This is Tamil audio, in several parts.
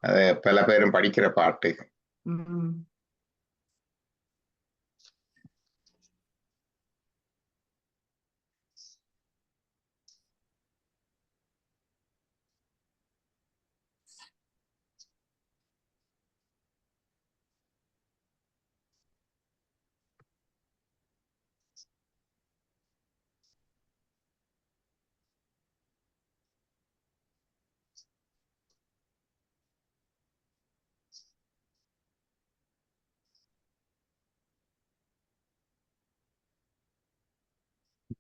அது பல பேரும் படிக்கிற பாட்டு.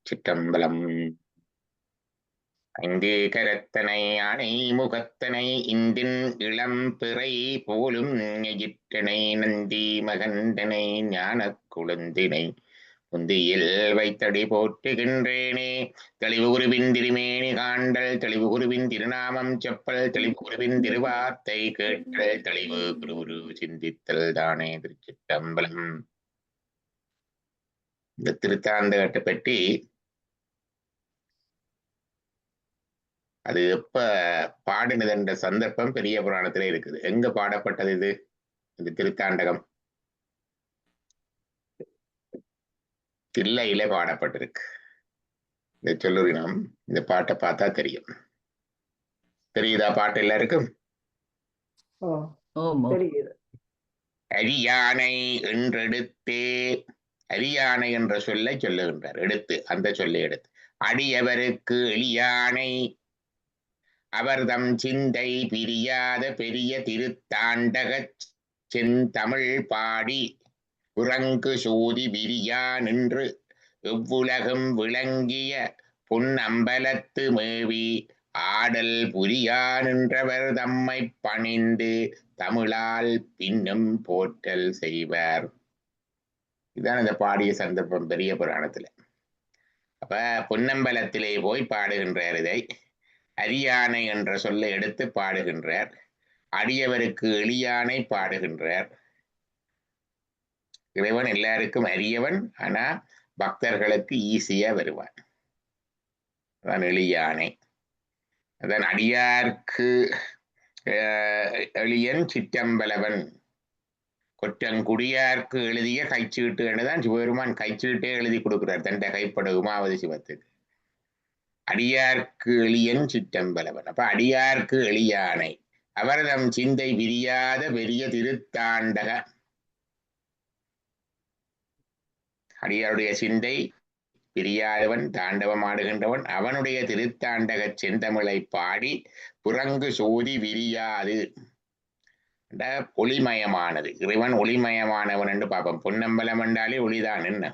சிற்றம்பலம். ஐந்து கரத்தனை அணை முகத்தனை இந்தின் இளம் பிறை போலும் எயிற்றனை நந்தி மகந்தனை ஞானக் குழந்தினை முந்தியில் வைத்தடி போற்றுகின்றேனே. தெளிவு குருவின் திருமேனி காண்டல் தெளிவு குருவின் திருநாமம் செப்பல் தெளிவு குருவின் திருவார்த்தை கேட்டல் தெளிவு குரு சிந்தித்தல் தானே திருச்சிற்றம்பலம். இந்த திருத்தாண்டகத்தை பற்றி அது எப்ப பாடினது என்ற சந்தர்ப்பம் பெரிய புராணத்திலே இருக்குது. எங்க பாடப்பட்டது இது? இந்த திருத்தாண்டகம் தில்லையிலே பாடப்பட்டிருக்கு. இதை சொல்லுறோம். இந்த பாட்டை பார்த்தா தெரியும். தெரியுதா பாட்டு எல்லாருக்கும்? அரியானை என்றெடுத்தே, அரியானை என்ற சொல்லை சொல்லுகின்றார். எடுத்து, அந்த சொல்லை எடுத்து, அடியவருக்கு எளியானை அவர்தம் சிந்தை பிரியாத பெரிய திருத்தாண்டக செந்தமிழ் பாடி உறங்கு சோதி விரியா நின்று எவ்வுலகும் விளங்கிய பொன்னம்பலத்து மேவி ஆடல் புரியா நின்றவர் தம்மை பணிந்து தமிழால் பின்னும் போற்றல் செய்வார். இதுதான் இந்த பாடிய சந்தர்ப்பம் பெரிய புராணத்துல. அப்ப பொன்னம்பலத்திலே போய் பாடுகின்றார். இதை அரியானை என்ற சொல்லை எடுத்து பாடுகின்றார். அடியவருக்கு எளியானை பாடுகின்றார். இறைவன் எல்லாருக்கும் அரியவன், ஆனா பக்தர்களுக்கு ஈஸியா வருவான். அதான் எளியானை. அதான் அடியார்க்கு எளியன் சிற்றம்பலவன் கொற்றங்குடியார்க்கு எழுதிய கைச்சீட்டு என்றுதான் சிவபெருமான் கைச்சீட்டே எழுதி கொடுக்கிறார் தண்ட கைப்பட உமாவதி சிவத்துக்கு. அடியார்க்கு எளியன் சிற்றம்பலவன். அப்ப அடியார்க்கு எளியானை அவர்தம் சிந்தை விரியாத பெரிய திருத்தாண்டக. அடியாருடைய சிந்தை பிரியாதவன், தாண்டவம் ஆடுகின்றவன், அவனுடைய திருத்தாண்டக செந்தமிழை பாடி புறங்கு சோதி விரியாது ஒளிமயமானது. இறைவன் ஒளிமயமானவன் என்று பார்ப்போம். பொன்னம்பலம் என்றாலே ஒளிதான். என்ன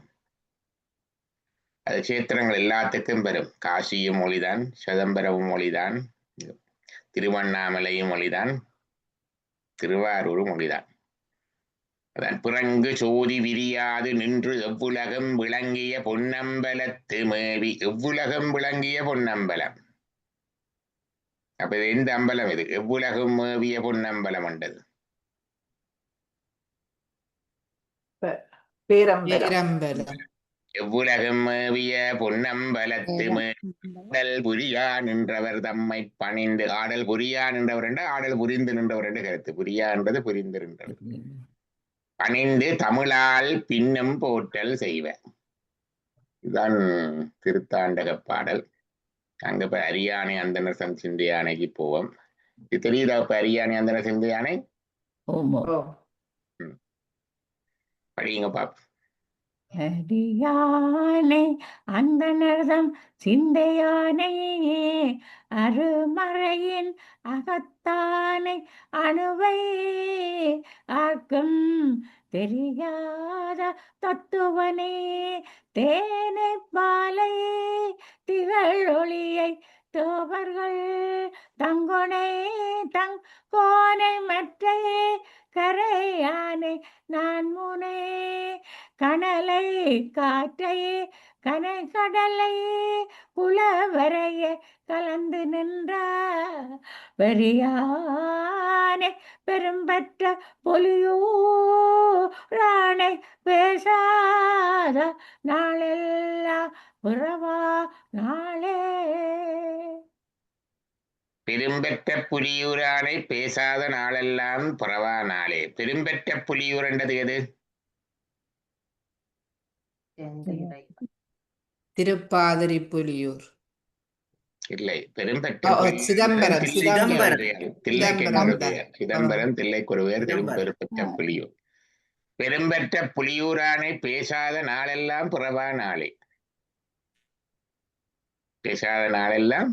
அது சேத்திரங்கள் எல்லாத்துக்கும் பெறும். காசியும் ஒளிதான், சிதம்பரமும் ஒளிதான், திருவண்ணாமலையும் ஒளிதான், திருவாரூரும் ஒளிதான். அதான் பிறங்கு சோதி விரியாது நின்று எவ்வுலகம் விளங்கிய பொன்னம்பலத்து மேவி. எவ்வுலகம் விளங்கிய பொன்னம்பலம். அப்ப இது எந்த அம்பலம்? இது எவ்வுலகம் மேவிய பொன்னம்பலம் என்றது பேரம்பலம். எவ்வுலகம் மேவிய பொன்னம்பலத்து மேடல் புரியா நின்றவர் தம்மை பணிந்து. ஆடல் புரியா நின்றவர் என்ற ஆடல் புரிந்து நின்றவர் என்று கருத்து. புரியா என்றது புரிந்து நின்றவர். பணிந்து தமிழால் பின்னும் போற்றல் செய்வ. இதுதான் திருத்தாண்டக பாடல். அங்க இப்ப அரியானை அந்தனர் சிந்து யானைக்கு போவோம். இது தெரியுதா? இப்ப அரியானை அந்தனர் சிந்து யானை படிங்க பாப்போம். அரியானை அந்தனர்தம் சிந்தையானை அருமறையின் அகத்தானை அணுவை ஆர்க்கும் தெரியாத தத்துவனே தேனை பாலை திகழ் ஒளியை தோவர்கள் தங்கொனை தங் கோனை மற்றை கரையானை நான் முனை கனலை காற்றை கனை கடலை குளவரைய கலந்து நின்ற பெரியானை பெரும்பற்ற பொலியூரானை பேசாத நாளெல்லாம் உறவா நாளே. பெரும்பெற்ற புலியூரானை பேசாத நாளெல்லாம் பிறவா நாளே. பெரும்பெற்ற புலியூர் என்றது எது? திருப்பாதிரி புலியூர். இல்லை, பெரும்பெற்ற சிதம்பரம். தில்லைக்கு சிதம்பரம். பெயர். சிதம்பரம் தில்லைக்கு ஒரு பேர். பெரும்பெற்ற புலியூர். பெரும்பெற்ற புலியூரானை பேசாத நாளெல்லாம் பிறவா நாளே. பேசாத நாளெல்லாம்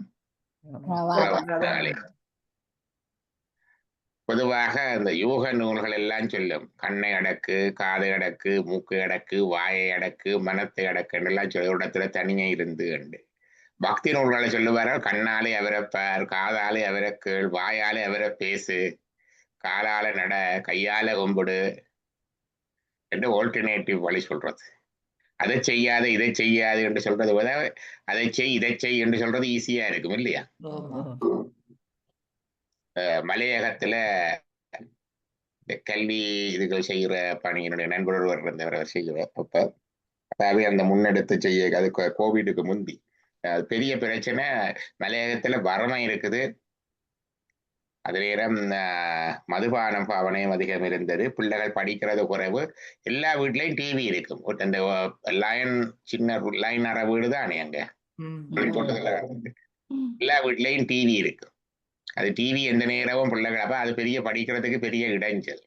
பிறவா நாளே. பொதுவாக அந்த யோக நூல்கள் எல்லாம் சொல்லும், கண்ணை அடக்கு, காதை அடக்கு, மூக்கை அடக்கு, வாயை அடக்கு, மனத்தை அடக்குன்னு எல்லாம் சொல்ல இடத்துல தனியே இருந்து கண்டு. பக்தி நூல்களை சொல்லுவார்கள், கண்ணாலே அவரை பார், காதாலே அவரை கேள், வாயாலே அவரை பேசு, காலால நட, கையால கும்பிடு என்று ஆல்டர்னேட்டிவ் வழி சொல்றது. அதை செய்யாத இதை செய்யாது என்று சொல்றது போல அதை செய் இதை செய் என்று சொல்றது ஈஸியா இருக்கும் இல்லையா? மலையகத்துல இந்த கல்வி இதுகள் செய்கிற பணியினுடைய நண்பர் ஒருவர் இருந்தவர். அவர் செய்கிறார். அப்ப அதாவது அந்த முன்னெடுத்து செய்ய, அது கோவிடுக்கு முந்தி அது பெரிய பிரச்சனை. மலையகத்துல வறுமை இருக்குது. அது நேரம் மதுபானம் பாவனையும் அதிகம் இருந்தது. பிள்ளைகள் படிக்கிறது குறைவு. எல்லா வீட்லயும் டிவி இருக்கும். அந்த லைன் சின்ன லைன் அற வீடு தானே அங்க எல்லா வீட்லயும் டிவி இருக்கும். அது டிவி எந்த நேரமும் பிள்ளைகள், அப்ப அது பெரிய படிக்கிறதுக்கு பெரிய இடைஞ்சல்.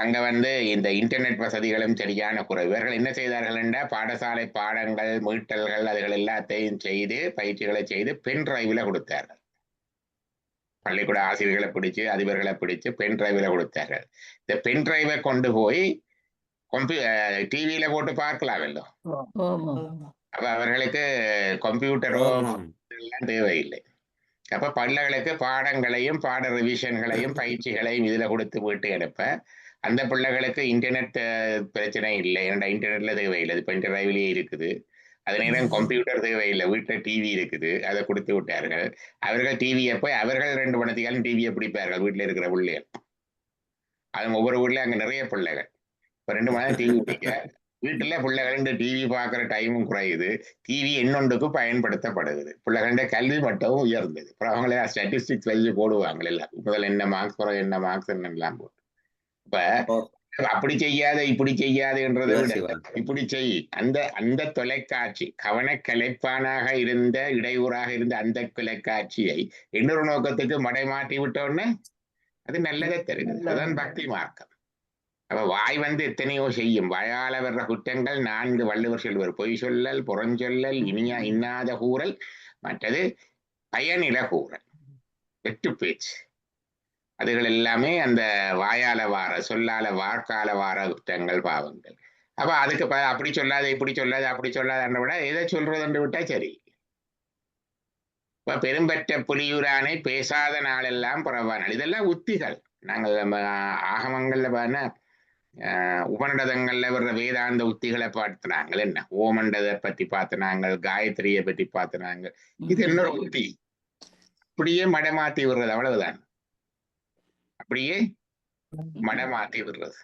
அங்க இந்த இன்டர்நெட் வசதிகளும் சரியான குறைவு. இவர்கள் என்ன செய்தார்கள் என்றால், பாடசாலை பாடங்கள், மீட்டல்கள் அதுகள் எல்லாத்தையும் செய்து, பயிற்சிகளை செய்து பென் டிரைவ்ல கொடுத்தார்கள். பள்ளிக்கூட ஆசிரியர்களை பிடிச்சு, அதிபர்களை பிடிச்சு பென் டிரைவ்ல கொடுத்தார்கள். இந்த பென் டிரைவை கொண்டு போய் டிவியில போட்டு பார்க்கலாம் எல்லாம். அப்ப அவர்களுக்கு கம்ப்யூட்டரோ எல்லாம் தேவையில்லை. அப்ப பிள்ளைகளுக்கு பாடங்களையும் பாட ரிவிஷன்களையும் பயிற்சிகளையும் இதுல கொடுத்து வீட்டு அனுப்ப, அந்த பிள்ளைகளுக்கு இன்டர்நெட் பிரச்சனை இல்லை. ஏன்னா இன்டர்நெட்ல தேவையில்லை, அது பென் டிரைவ்லயே இருக்குது. அது நேரம் கம்ப்யூட்டர் தேவையில்லை, வீட்டுல டிவி இருக்குது, அதை கொடுத்து விட்டார்கள். அவர்கள் டிவியை போய் அவர்கள் 2 மணித்தியாலும் டிவியை பிடிப்பார்கள் வீட்டுல இருக்கிற பிள்ளைகள். அது ஒவ்வொரு வீட்லயும் அங்க நிறைய பிள்ளைகள். இப்ப 2 மணி நேரம் டிவி பிடிக்க வீட்டுல பிள்ளைகள் டிவி பார்க்குற டைமும் குறையுது. டிவி இன்னொன்றுக்கு பயன்படுத்தப்படுது. பிள்ளைகள கல்வி மட்டமும் உயர்ந்தது. அப்புறம் அவங்களே ஸ்டாட்டிஸ்டிக்ஸ் வச்சு போடுவாங்க எல்லாம். முதல்ல என்ன மார்க்ஸ் போறோம், என்ன மார்க்ஸ் எல்லாம் போட்டு. இப்ப அப்படி செய்யாத இப்படி செய்யாதுன்றதை விட இப்படி செய். அந்த தொலைக்காட்சி கவனக்கலைப்பானாக இருந்த, இடையூறாக இருந்த அந்த தொலைக்காட்சியை இன்னொரு நோக்கத்துக்கு மடைமாற்றி விட்டோன்னு அது நல்லதை தருகிறது. அதுதான் பக்தி மார்க்கம். அப்ப வாய் எத்தனையோ செய்யும். வாயால வர்ற குற்றங்கள் 4 வள்ளுவர் சொல்லுவார். பொய் சொல்லல், புறஞ்சொல்லல், இன்னாத கூறல், மற்றது பயனில கூறல், வெட்டு பேச்சு. அதுகள் எல்லாமே அந்த வாயால வார, சொல்லால வாக்கால வார குற்றங்கள், பாவங்கள். அப்ப அதுக்கு அப்படி சொல்லாது இப்படி சொல்லாது அப்படி சொல்லாத விட எதை சொல்றதுன்னு விட்டா சரி. இப்ப பெரும்பெற்ற புலியூரானை பேசாத நாளெல்லாம் புறவானால், இதெல்லாம் உத்திகள். நாங்கள் நம்ம ஆகமங்கள்ல பாருன்னா உபநிடதங்கள்ல வர்ற வேதாந்த உத்திகளை பார்த்துனாங்க. என்ன ஓமண்டதை பத்தி பார்த்துனாங்க, காயத்ரியை பற்றி பார்த்துனாங்க. இது என்னோட உத்தி. அப்படியே மடமாத்தி விடுறது, அவ்வளவுதான். அப்படியே மடமாத்தி விடுறது.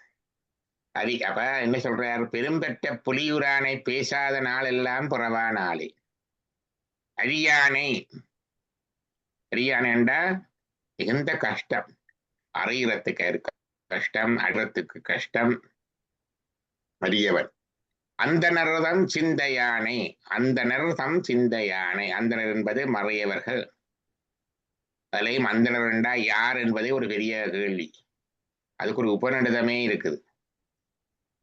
அப்ப என்ன சொல்றாரு? பெரும்பெற்ற புலியூரானை பேசாத நாள் எல்லாம் புறவா நாளே. அரியானை என்றா மிகுந்த கஷ்டம். அறியறதுக்கு இருக்க கஷ்டம், அறத்துக்கு கஷ்டம். அரியவன் அந்தனர்தம் சிந்தையானை. அந்தனர்தம் சிந்தையானை. அந்தனர் என்பது மறையவர்கள். அதுலயும் அந்தனர் என்றா யார் என்பதே ஒரு பெரிய கேள்வி. அதுக்கு ஒரு உபநிடதமே இருக்குது.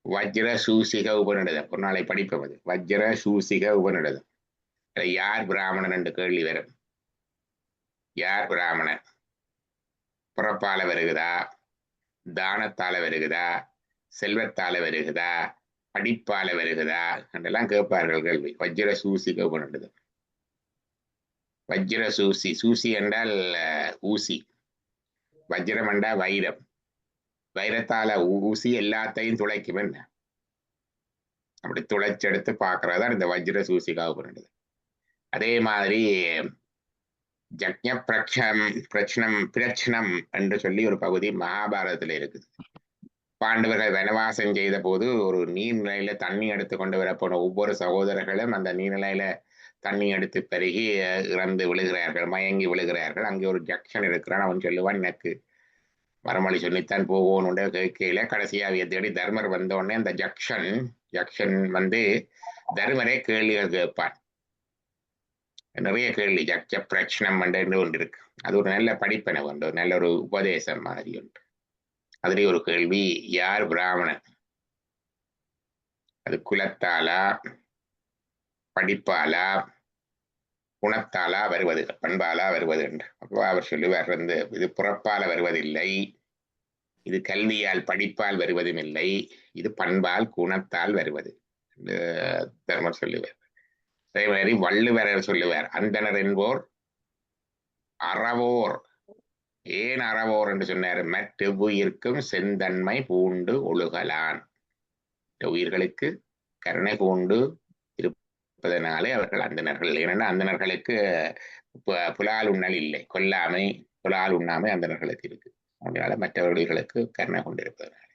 வஜ்ர சூசிக உபநிடதம். ஒரு நாளை படிப்போம். அது வஜ்ர சூசிக உபநிடதம். யார் பிராமணன் என்று கேள்வி வரும். யார் பிராமணன்? புறப்பால வருகுதா, தானத்தால வருகுதா, செல்வத்தால வருகுதா, படிப்பால வருகுதா என்றெல்லாம் கேட்பார்கள் கேள்வி. வஜ்ர சூசிக உபநிடதம். வஜ்ர சூசி. சூசி என்றால் ஊசி. வஜ்ரம் என்றா வைரம். வைரத்தால ஊசி எல்லாத்தையும் துளைக்கும். என்ன அப்படி துளைச்செடுத்து பார்க்கறதா இந்த வஜ்ர சூசிகா உபநிடதம். அதே மாதிரி ஜக்ஞ பிரச்சனம் என்று சொல்லி ஒரு பகுதி மகாபாரதத்துல இருக்குது. பாண்டவர்கள் வனவாசம் செய்த போது ஒரு நீர்நிலையில தண்ணி எடுத்து கொண்டு வரப்போன ஒவ்வொரு சகோதரர்களும் அந்த நீர்நிலையில தண்ணி எடுத்து பருகி இறந்து விழுகிறார்கள், மயங்கி விழுகிறார்கள். அங்கே ஒரு ஜங்ஷன் இருக்கிறான். அவன் சொல்லுவான், எனக்கு மரமொழி சொல்லித்தான் போவோன்னு கேட்கல. கடைசியாக தேடி தர்மர் வந்த உடனே அந்த ஜக்ஷன் வந்து தர்மரே கேள்விகள் கேட்பான். நிறைய கேள்வி, ஜக்ஷ பிரச்சனம் ஒன்று இருக்கு. அது ஒரு நல்ல படிப்பனை உண்டு, நல்ல ஒரு உபதேசம் மாதிரி உண்டு. அதுல ஒரு கேள்வி, யார் பிராமணன்? அது குலத்தாலா, படிப்பாலா, குணத்தாலா வருவது, பண்பாலா வருவது என்று. அப்போ அவர் சொல்லுவார், வந்து இது பிறப்பால வருவதில்லை, இது கல்வியால் படிப்பால் வருவதும் இல்லை, இது பண்பால் குணத்தால் வருவது என்று தர்மர் சொல்லுவார். அதே மாதிரி வள்ளுவர் சொல்லுவார், அந்தனர் என்போர் அறவோர். ஏன் அறவோர் என்று சொன்னார்? மற்ற உயிர்க்கும் செந்தன்மை பூண்டு ஒழுகலான். உயிர்களுக்கு கருணை பூண்டு இருப்பதனாலே அவர்கள் அந்தனர்கள். ஏனென்னா அந்தனர்களுக்கு புலால் உண்ணல் இல்லை, கொல்லாமை புலால் உண்ணாமை அந்தனர்களுக்கு இருக்கு. அதனால மற்றவர்களுக்கு கருணை கொண்டிருப்பதனால.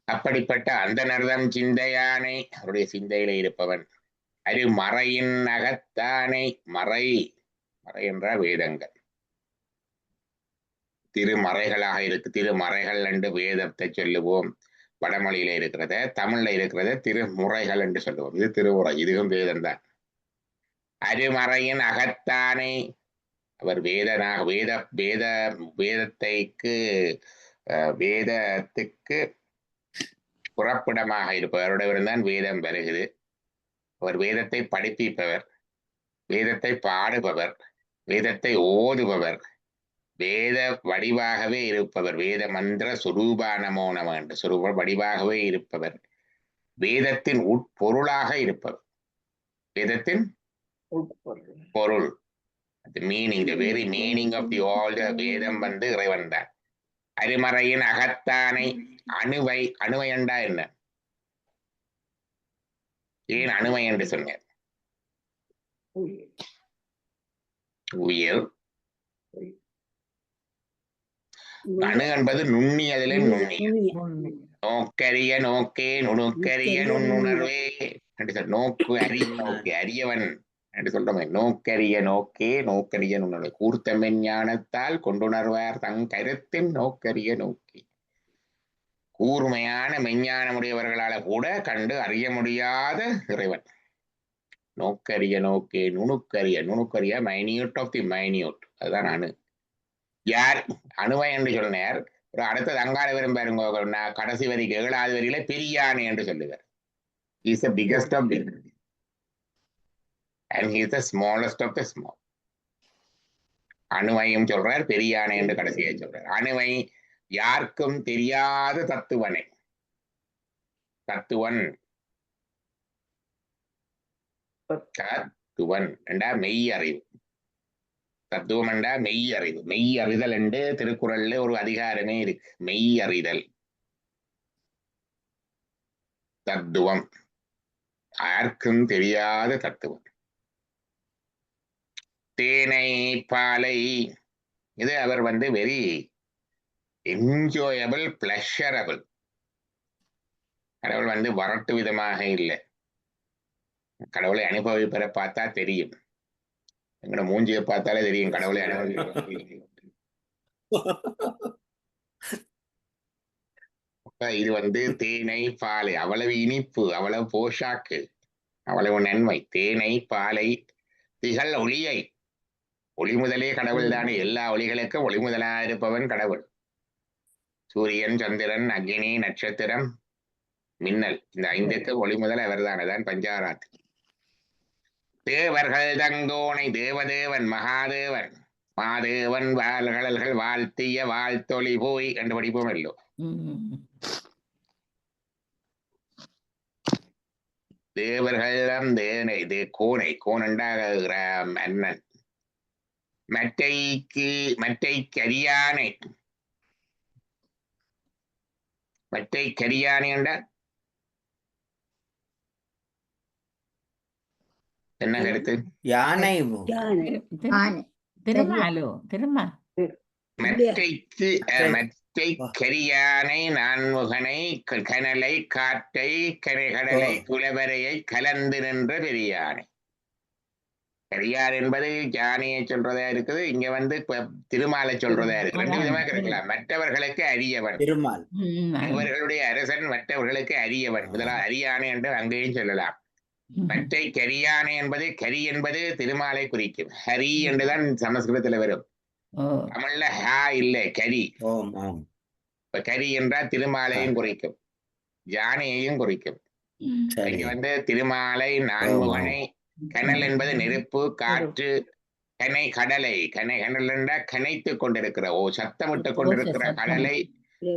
அப்படிப்பட்ட அந்தனர்தம் சிந்தையானை, அவருடைய சிந்தையில இருப்பவன். அரு மறையின் அகத்தானை, மறை என்றால் வேதங்கள், திருமறைகளாக இருக்கு. திருமறைகள் என்று வேதத்தை சொல்லுவோம். வடமொழியில இருக்கிறத, தமிழ்ல இருக்கிறத திருமுறைகள் என்று சொல்லுவோம். இது திருமுறை, இதுவும் வேதம் தான். அருமறையின் அகத்தானை, அவர் வேதனாக வேதத்துக்கு புறப்பிடமாக இருப்பவருடன் தான் வேதம் வருகிறது. அவர் வேதத்தை படிப்பிப்பவர், வேதத்தை பாடுபவர், வேதத்தை ஓதுபவர், வேத வடிவாகவே இருப்பவர். வேத மந்திர சுரூபானமோ நம என்று சுரூப வடிவாகவே இருப்பவர். வேதத்தின் உட்பொருளாக இருப்பவர். வேதத்தின் பொருள், meaning, the very meaning of the all the வேதம் வந்து இறைவன் தான். அருமறையின் அகத்தானை, அணுவை என்றா என்ன? ஏன் அணுவை என்று சொன்னார்? உயிர். அணு என்பது நுண்ணியதிலே நுண்ணிய. நோக்கரிய நோக்கே நுணுக்கரிய நுண்ணுணர்வே என்று சொல். நோக்கு அறி நோக்கே, அரியவன் என்று சொல்றோமே. நோக்கரிய நோக்கே நோக்கரிய நுண்ணுணர்வு. கூர்த்தமென் ஞானத்தால் கொண்டுணர்வார் தங் கருத்தின் நோக்கரிய நோக்கி. கூர்மையான மெஞ்ஞானமுடையவர்களால கூட கண்டு அறிய முடியாத இறைவன். நோக்கரிய நோக்கே நுணுக்கரிய மைன்யூட் ஆஃப் தி மைன்யூட். அதுதான் அணு. யார் அணுவை என்று சொன்னார். ஒரு அடுத்தது அங்காள வரும் பாருங்க, கடைசி வரிக்கு 7வது வரியில பெரியானை என்று சொல்லுவார். He is the biggest of big and he is the smallest of the small. அணுவையும் சொல்றார், பெரியானை என்று கடைசியை சொல்றார். அணுவை யாருக்கும் தெரியாத தத்துவனை. தத்துவன் என்றா மெய் அறிவு. தத்துவம் என்றா மெய் அறிவு. மெய் அறிதல் என்று திருக்குறள்ல ஒரு அதிகாரமே இருக்கு. மெய் அறிதல். தத்துவம் யாருக்கும் தெரியாத தத்துவம். தேனை பாலை, இது அவர் வந்து வெரி என்ஜாயபிள், பிளஷரபிள். கடவுள் வந்து வரட்டு விதமாக இல்லை. கடவுளை அனுபவிப்பதை பார்த்தா தெரியும். எங்கட மூஞ்சியை பார்த்தாலே தெரியும் கடவுளை அனுபவிப்ப. இது வந்து தேனை பாலை, அவ்வளவு இனிப்பு, அவ்வளவு போஷாக்கு, அவ்வளவு நன்மை. தேனை பாலை திகழ் ஒளியை. ஒளி முதலே கடவுள் தானே. எல்லா ஒளிகளுக்கும் ஒளி முதலா இருப்பவன் கடவுள். சூரியன், சந்திரன், அக்னி, நட்சத்திரம், மின்னல், இந்த 5க்கு ஒளி முதல் அவர் தானதான் பஞ்சாராத்தி. தேவர்கள் தங்கோனை, தேவதேவன், மகாதேவன், மாதேவன் வாழ்கடல்கள் வாழ்த்திய வாழ்த்தொளி போய் என்று படிப்போம் இல்லோ. தேவர்கள் தேனை, கோனை, கோனண்டாக மன்னன். மற்றை கரியானை, மற்றை கரியானை என்றால் என்ன கருத்து? யானை. மற்றை கரியானை, நான்முகனை, கனலை, காற்றை, கடலை, குலவரையை கலந்து நின்ற பெரியானை. கரியார் என்பது யானையை சொல்றதா இருக்குது. இங்க வந்து திருமாலை சொல்றதா இருக்கு. 2 விதமா இருக்கலாம். மற்றவர்களுக்கு அரியவன், திருமால். இவர்களுடைய அரசன் மற்றவர்களுக்கு அரியவன். முதலாவது அரியானை என்று அங்கேயும் சொல்லலாம். மற்ற கரியானை என்பது கரி என்பது திருமாலை குறிக்கும். ஹரி என்றுதான் சமஸ்கிருதத்துல வரும். தமிழ்ல ஹா இல்ல கரி. ஓம் ஆம். இப்ப கரி என்றால் திருமாலையும் குறிக்கும், யானையையும் குறிக்கும். சரி. இங்க வந்து திருமாலை, நான்முகனை, கனல் என்பது நெருப்பு, காற்று, கனை கடலை, கனல் என்றால் கனைத்து கொண்டிருக்கிற சத்தமிட்டு கொண்டிருக்கிற கடலை,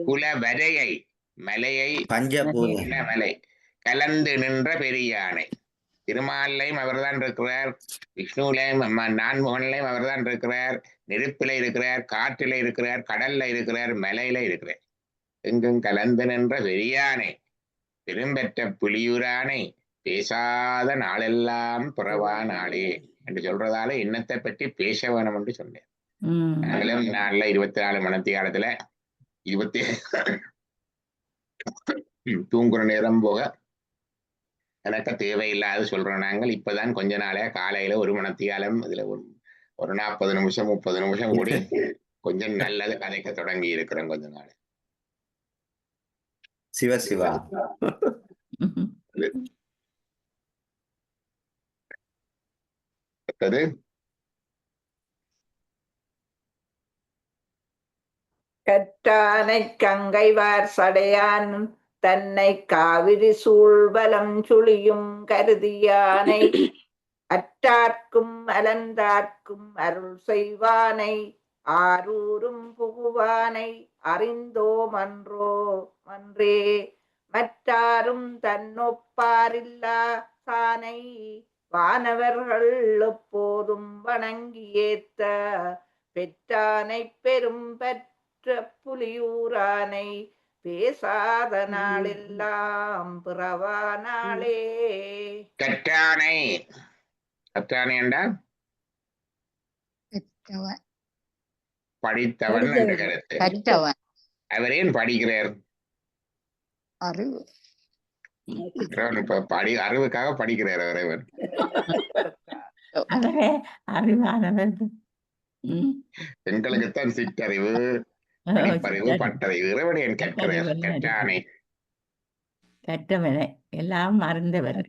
குல வரையை மலையை, பஞ்சபூதம். மலை கலந்து நின்ற பெரியானை. திருமாலையும் அவர்தான் இருக்கிறார், விஷ்ணுலையும் நான்முகன்லையும் அவர்தான் இருக்கிறார், நெருப்பில இருக்கிறார், காற்றில இருக்கிறார், கடல்ல இருக்கிறார், மலையில இருக்கிறார். எங்கும் கலந்து நின்ற பெரியானை, பெரும்பெற்ற புலியூரானை, பேசாத நாளெல்லாம் பிறவா நாளே என்று சொல்றதால இன்னத்தை பற்றி பேச வேணும் என்று சொன்னேன். நாங்களும் நாள்ல 24 மணி காலத்துல 20 தூங்குற நேரம் போக எனக்கு தேவையில்லாத சொல்றோம். நாங்கள் இப்பதான் கொஞ்ச நாளே காலையில 1 மணி காலம் இதுல ஒரு 40 நிமிஷம் 30 நிமிஷம் கூடி கொஞ்சம் நல்லது கதைக்க தொடங்கி இருக்கிறோம் கொஞ்ச நாள். சிவ சிவா. கற்றானைக் கங்கைவார் சடையான் தன்னை காவிரி சூழ்வலம் சுழியும் கருதியானை அற்றார்க்கும் அலந்தார்க்கும் அருள் செய்வானை ஆரூரும் புகுவானை அறிந்தோமன்றோ மன்றே மற்றாரும் தன்னொப்பாரில்லா சானை வானவர்கள் எப்போதும் வணங்கி ஏத்த பெற்றானை பெரும் பெற்ற புலியூரானை பேசாத நாளெல்லாம் பிறவா நாளே. கற்றானை, கற்றானை என்றால் படித்தவன் என்ற கருத்து. அவர் ஏன் படிக்கிறார்? அறிவுக்காக படிக்கிறார் இறைவன். அறிவானவர் எங்களுக்குத்தான் சிற்றறிவு, படிப்பறிவு, பட்டறிவு. இறைவன் ஏன் கற்கிறார்? கற்றானை கற்றவனை எல்லாம் அறிந்தவர்.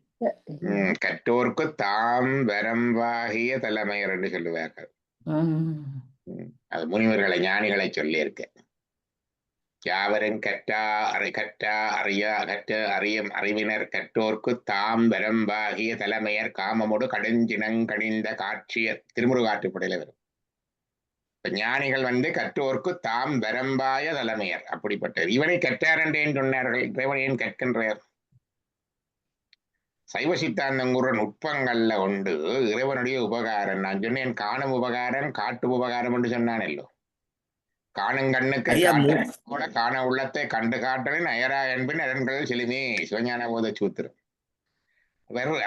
கற்றோர்க்கு தாம் வரம்பாகிய தலைமையர் என்று சொல்லுவார்கள். அது முனிவர்களை ஞானிகளை சொல்லி இருக்க. யாவரும் அறியும் அறிவினர் கற்றோர்க்கு தாம் வரம்பாகிய தலைமையர் காமமோடு கடுஞ்சினங்கணிந்த காட்சியர். திருமுருகாற்றுப்படையில வரும். ஞானிகள் வந்து கற்றோர்க்கு தாம் வரம்பாய தலைமையர். அப்படிப்பட்டவர். இவனை கற்றார் என்றேன் சொன்னார்கள். இறைவன் ஏன் கற்கின்றார்? சைவ சித்தாந்தங்குற நுட்பங்கள்ல உண்டு இறைவனுடைய உபகாரம். நான் சொன்னேன் காணும் உபகாரம் காட்டு உபகாரம் என்று சொன்னானல்லோ. காணும் கண்ணுக்கு கூட காண உள்ளத்தை கண்டு காட்டலின் அயரா என்பின் அதன்கள் செலுமே சிவஞான போத சூத்திரம்.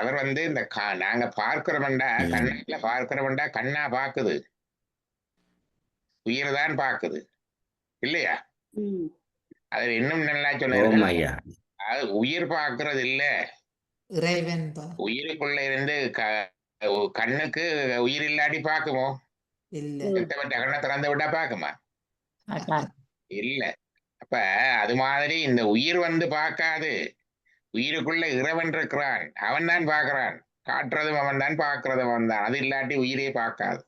அவர் வந்து இந்த நாங்க பார்க்கிறோம்டா கண்ணால பார்க்கிறோம்டா கண்ணா பாக்குது, உயிர் தான் பாக்குது இல்லையா? அது இன்னும் நல்லா சொன்ன உயிர் பாக்குறது இல்ல, இறைவன் உயிருக்குள்ள இருந்து கண்ணுக்கு உயிர் இல்லாட்டி பாக்குமோ? கண்ணை திறந்து விட்டா பாக்குமா? இல்ல. அப்ப அது மாதிரி இந்த உயிர் வந்து பார்க்காது. உயிருக்குள்ள இறைவன் இருக்கிறான், அவன் தான் பார்க்கிறான். காட்டுறதும் அவன் தான், பார்க்கறதும் அவன் தான். அது இல்லாட்டி உயிரே பார்க்காது.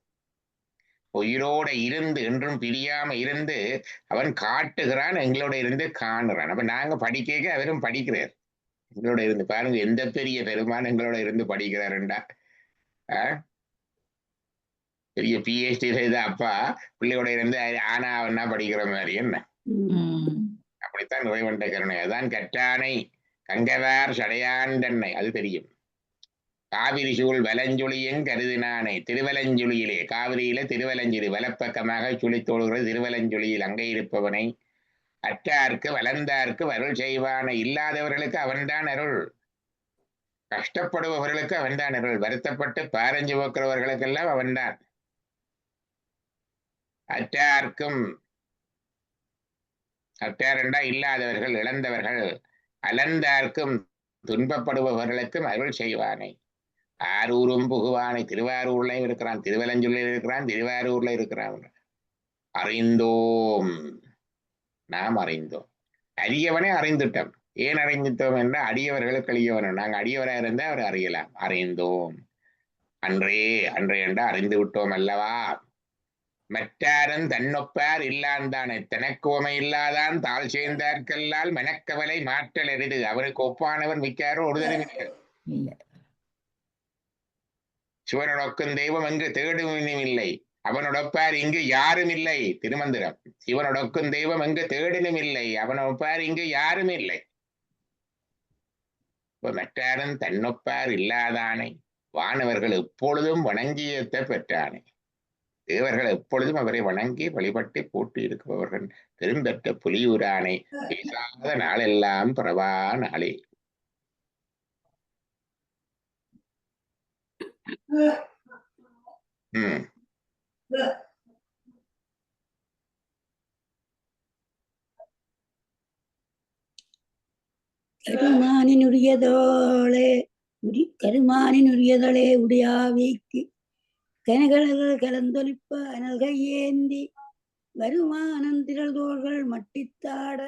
உயிரோட இருந்து என்றும் பிரியாம இருந்து அவன் காட்டுகிறான், எங்களோட இருந்து காணுறான். அப்ப நாங்க படிக்க அவரும் படிக்கிறார் எங்களோட இருந்து. பாருங்க எந்த பெரிய பெருமான் எங்களோட இருந்து படிக்கிறாருண்டா. பெரிய பிஹெச்டி செய்த அப்பா பிள்ளையோட இருந்து ஆனா அவனா படிக்கிற மாதிரி என்ன? அப்படித்தான் இறைவன் கருணை. அதான் கற்றானை கங்கவார் சடையான் தன்னை. அது தெரியும். காவிரி சூழ் வலஞ்சுழியும் கருதினானை. திருவலஞ்சுழியிலே, காவிரியில திருவலஞ்சுழி வலப்பக்கமாக சுழித்தோடுகிறது திருவலஞ்சுழியில். அங்கே இருப்பவனை அற்றார்க்கு வளர்ந்தார்க்கு அருள் செய்வானை. இல்லாதவர்களுக்கு அவன்தான் அருள், கஷ்டப்படுபவர்களுக்கு அவன்தான் அருள், வருத்தப்பட்டு பாரஞ்சு போக்குறவர்களுக்கெல்லாம் அவன்தான். அற்றார்க்கும், அற்றாரெண்டா இல்லாதவர்கள், இழந்தவர்கள், அலர்ந்தார்க்கும் துன்பப்படுபவர்களுக்கும் அருள் செய்வானை. ஆரூரும் புகுவானை திருவாரூர்லயும் இருக்கிறான், திருவலஞ்சொல்லில் இருக்கிறான், திருவாரூர்ல இருக்கிறான். அறிந்தோம், நாம் அறிந்தோம். அரியவனே அறிந்துட்டோம். ஏன் அறிந்துட்டோம் என்றால் அடியவர்களுக்கு அழியவனும். நாங்கள் அடியவராக இருந்தால் அவர் அறியலாம். அறிந்தோம் அன்றே அன்றே என்றால் அறிந்து விட்டோம் அல்லவா. மற்றாரன் தன்னொப்பார் இல்லாந்தானே தனக்குவமை இல்லாதான் தாழ் சேர்ந்தார்கல்லால் மனக்கவலை மாற்றல் எரிது. அவருக்கு ஒப்பானவன் மிக்காரோ ஒருதரும் இல்லை. சிவனொடக்கும் தெய்வம் எங்கு தேடும் இல்லை, அவனொடப்பார் இங்கு யாரும் இல்லை. திருமந்திரம். சிவனொடக்கும் தெய்வம் எங்கு தேடினும் இல்லை, அவனொப்பார் இங்கு யாரும் இல்லை. மற்றாரன் தன்னொப்பார் இல்லாதானை வானவர்கள் எப்பொழுதும் வணங்கியத்தை பெற்றானே. தேவர்கள் எப்பொழுதும் அவரை வணங்கி வழிபட்டு போட்டி இருக்குபவர்கள் பெரும்பெற்ற புலியூரானை பேசாத நாளெல்லாம் பிறவா நாளே. கருமானினுரியதளே உடையாவைக்கு கனகலர்கள் கலந்தொலிப்ப அனல்கை ஏந்தி வருமானம் திரள்தோள்கள் மட்டித்தாட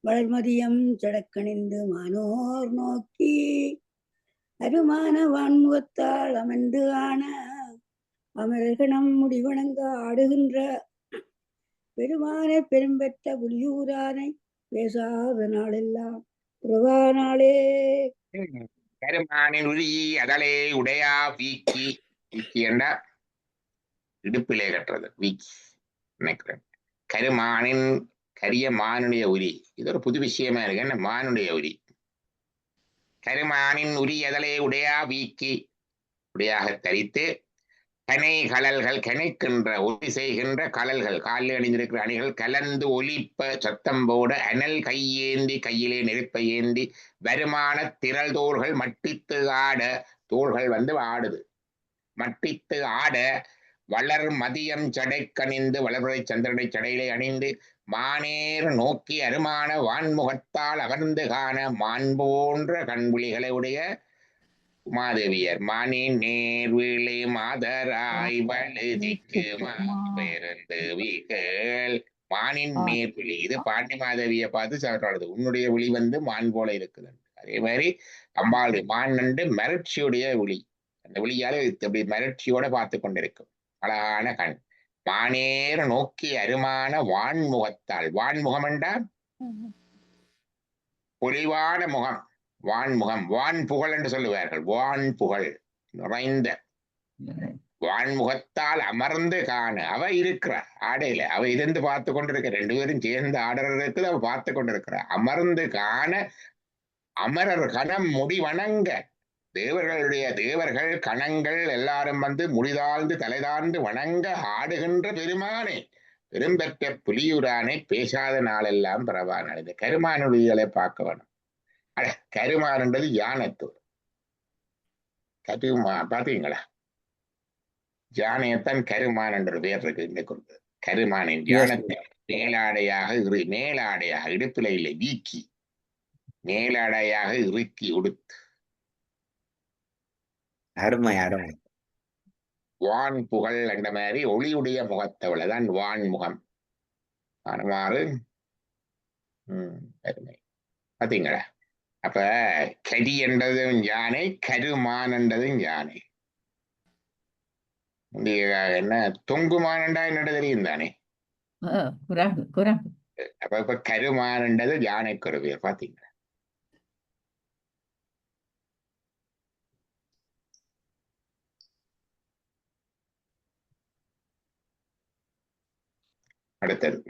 வளர்மதியம் சடக்கணிந்து மானோர் நோக்கி அருமான வான்முகத்தால் அமர்ந்து ஆன அமரகணம் முடிவணங்க ஆடுகின்ற பெருமான பெரும்பெற்ற புலியூரானை பேசாத நாளெல்லாம் பிரபா நாளே. கருமானின் உரி அதலே உடையா வீக்கி. வீக்கி என்றா இடுப்பிலே கட்டுறது வீக்கி நினைக்கிறேன். கருமானின் கரிய மானுடைய உரி. இது ஒரு புது விஷயமா இருக்கு. என்ன மானுடைய உரி? கருமானின் உரி அதலே உடையா வீக்கி உடையாக தரித்து கனை கலல்கள் கனைக்கின்ற ஒலி செய்கின்ற கலல்கள் காலில் அணிந்திருக்கிற அணிகள் கலந்து ஒலிப்ப சத்தம் போட அனல் கையேந்தி கையிலே நெருப்பை ஏந்தி வருமான திரள் தோள்கள் மட்டித்து ஆட. தோள்கள் ஆடுது மட்டித்து ஆட வளர் மதியம் சடை கணிந்து வளர்புரை சந்திரனை சடையிலே அணிந்து மானேர் நோக்கி அருமான வான்முகத்தால் அகர்ந்து காண மான் போன்ற கண்புலிகளை உடைய உமாதேவியர் மானின் நேர்விழி மாதராய் வழுதிக்கு மாபெருந்து விகள். மானின் நேர்விழி இது பாண்டி மாதேவியை பார்த்து சொல்றது. உன்னுடைய விழி மான் போல இருக்குது. அதே மாதிரி அம்பாளுடைய மான் மிரட்சியுடைய விழி. அந்த விழியால இப்படி மிரட்சியோட பார்த்து கொண்டிருக்கும் அழகான கண். மானேர் நோக்கி அருமான வான்முகத்தால். வான்முகம் என்றால் பொலிவான முகம். வான்முகம் வான் புகழ் என்று சொல்லுவார்கள். வான் புகழ் நிறைந்த வான்முகத்தால் அமர்ந்து காண. அவ இருக்கிற ஆடையில அவ இருந்து பார்த்து கொண்டிருக்க. ரெண்டு பேரும் சேர்ந்து ஆடுறதுக்கு அவ பார்த்து கொண்டிருக்கிற. அமர்ந்து காண அமரர் கணம் முடி வணங்க. தேவர்கள் கணங்கள் எல்லாரும் முடிதாழ்ந்து தலைதாழ்ந்து வணங்க ஆடுகின்ற பெருமானை பெரும்பெற்ற புலியூரானை பேசாத நாளெல்லாம் பரவான. இந்த கருமானுடையலை பார்க்க வேணும். கருமான்ன்றது யானைத்தூர். கருமா பாத்தீங்களா? யானையத்தான் கருமான் என்ற பெயர் இருக்கு. இந்த குறிப்பு கருமானின் யானத்தை மேலாடையாக இடுப்பில இல்லை வீக்கி மேலாடையாக இறுக்கி உடுத்து. அருமை அருமை. வான் புகழ் என்ற மாதிரி ஒளியுடைய முகத்தவளைதான் வான்முகம். மாறு அருமை. பாத்தீங்களா? அப்ப கரி என்றதும் யானை, கருமான் என்றதும் யானை. என்ன தொங்குமான் என்றா என்னோட தெரியும் தானே? அப்ப இப்ப கருமான் என்றது யானைக்கு ஒரு பேர். பாத்தீங்களா? அடுத்தது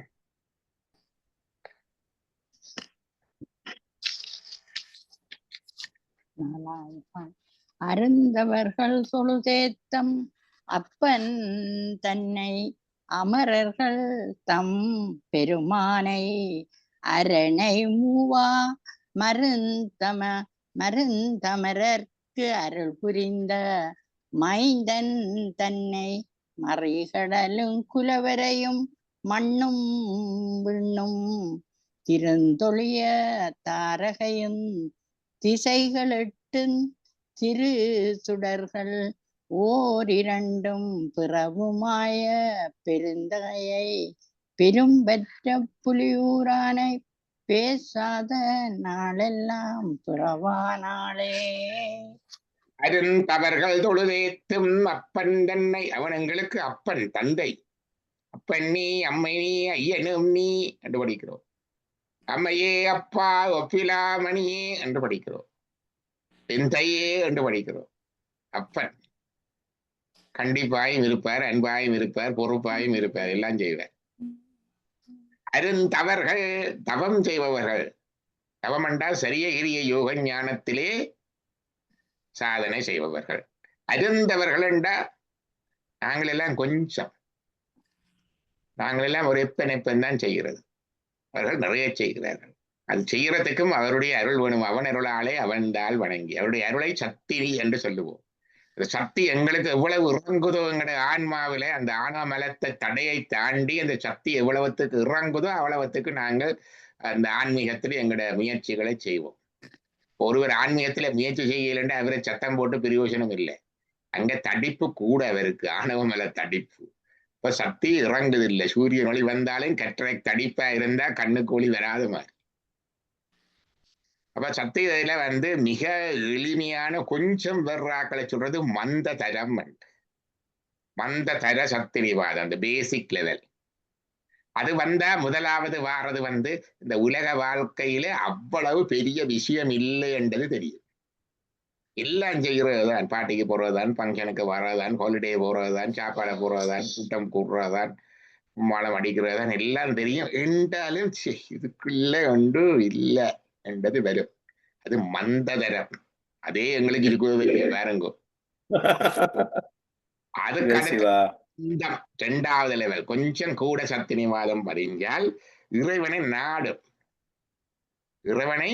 அருந்தவர்கள் சொலுதேத்தம் அப்பன் தன்னை அமரர்கள் தம் பெருமானை அரணை மூவா மருந்தமரர்க்கு அருள் புரிந்த மைந்தன் தன்னை மறைகடலும் குலவரையும் மண்ணும் விண்ணும் திருந்தொழிய தாரகையும் திசைகள் எட்டும் சிறு சுடர்கள் ஓரிரண்டும் பிறவுமாய பெருந்தகையை பெரும்பற்ற புலியூரானை பேசாத நாளெல்லாம் பிறவானாளே. அருந்தவர்கள் தொழுதேத்தும் அப்பன் தன்னை, அவன் எங்களுக்கு அப்பன் தந்தை. அப்பன் நீ, அம்மை நீ, ஐயனும் நீ என்று படிக்கிறோம். அம்மையே அப்பா ஒப்பிலாமணியே என்று படிக்கிறோம். தந்தையே என்று படிக்கிறோம். அப்பன் கண்டிப்பாயும் இருப்பார், அன்பாயும் இருப்பார், பொறுப்பாயும் இருப்பார், எல்லாம் செய்வார். அருந்தவர்கள் தவம் செய்பவர்கள். தவம் என்றால் சரிய கிரிய யோக ஞானத்திலே சாதனை செய்பவர்கள். அருந்தவர்கள் என்றால் நாங்கள் எல்லாம் கொஞ்சம், நாங்கள் எல்லாம் ஒரு எப்பன் தான் செய்கிறது. அவர்கள் நிறைய செய்கிறார்கள். அது செய்யறதுக்கும் அவருடைய அருள் வேணும். அவன் அருளாலே அவன்தால் வணங்கி, அவருடைய அருளை சக்தி என்று சொல்லுவோம். அந்த சக்தி எங்களுக்கு எவ்வளவு இறங்குதோ, எங்களுடைய ஆன்மாவில அந்த ஆணவமலத்தை தடையை தாண்டி அந்த சக்தி எவ்வளவுத்துக்கு இறங்குதோ அவ்வளவுத்துக்கு நாங்கள் அந்த ஆன்மீகத்தில் எங்களுடைய முயற்சிகளை செய்வோம். ஒருவர் ஆன்மீகத்துல முயற்சி செய்யலன்னா அவரை சத்தம் போட்டு பிரயோஜனம் இல்லை. அங்க தடிப்பு கூட அவருக்கு, ஆணவமல தடிப்பு. இப்ப சக்தி இறங்குது இல்லை. சூரியன் ஒளி வந்தாலும் கற்றை தடிப்பா இருந்தா கண்ணுக்கு ஒளி வராத மாதிரி. அப்ப சக்தி இதுல மிக எளிமையான கொஞ்சம் வெர்றாக்களை சொல்றது மந்த தரம். மந்த தர சக்தி நிவாதம், அந்த பேசிக் லெவல். அது வந்தா முதலாவது வாரது இந்த உலக வாழ்க்கையில அவ்வளவு பெரிய விஷயம் இல்லை என்றது தெரியும். எல்லாம் செய்கிறதுதான், பாட்டிக்கு போறதுதான், ஃபங்க்ஷனுக்கு வர்றதுதான், ஹாலிடே போறதுதான், சாப்பாடை போறதுதான், கூட்டம் கூடுறதுதான், மலம் அடிக்கிறதுதான், எல்லாம் தெரியும். என்றாலும் இதுக்குள்ள ஒன்று இல்லை என்றது வரும். அது மந்ததரம். அதே எங்களுக்கு இருக்குது வேறங்கோ. அதுக்கு இந்த 2வது லெவல் கொஞ்சம் கூட சத்தினிவாதம் பதிஞ்சால் இறைவனை நாடும். இறைவனை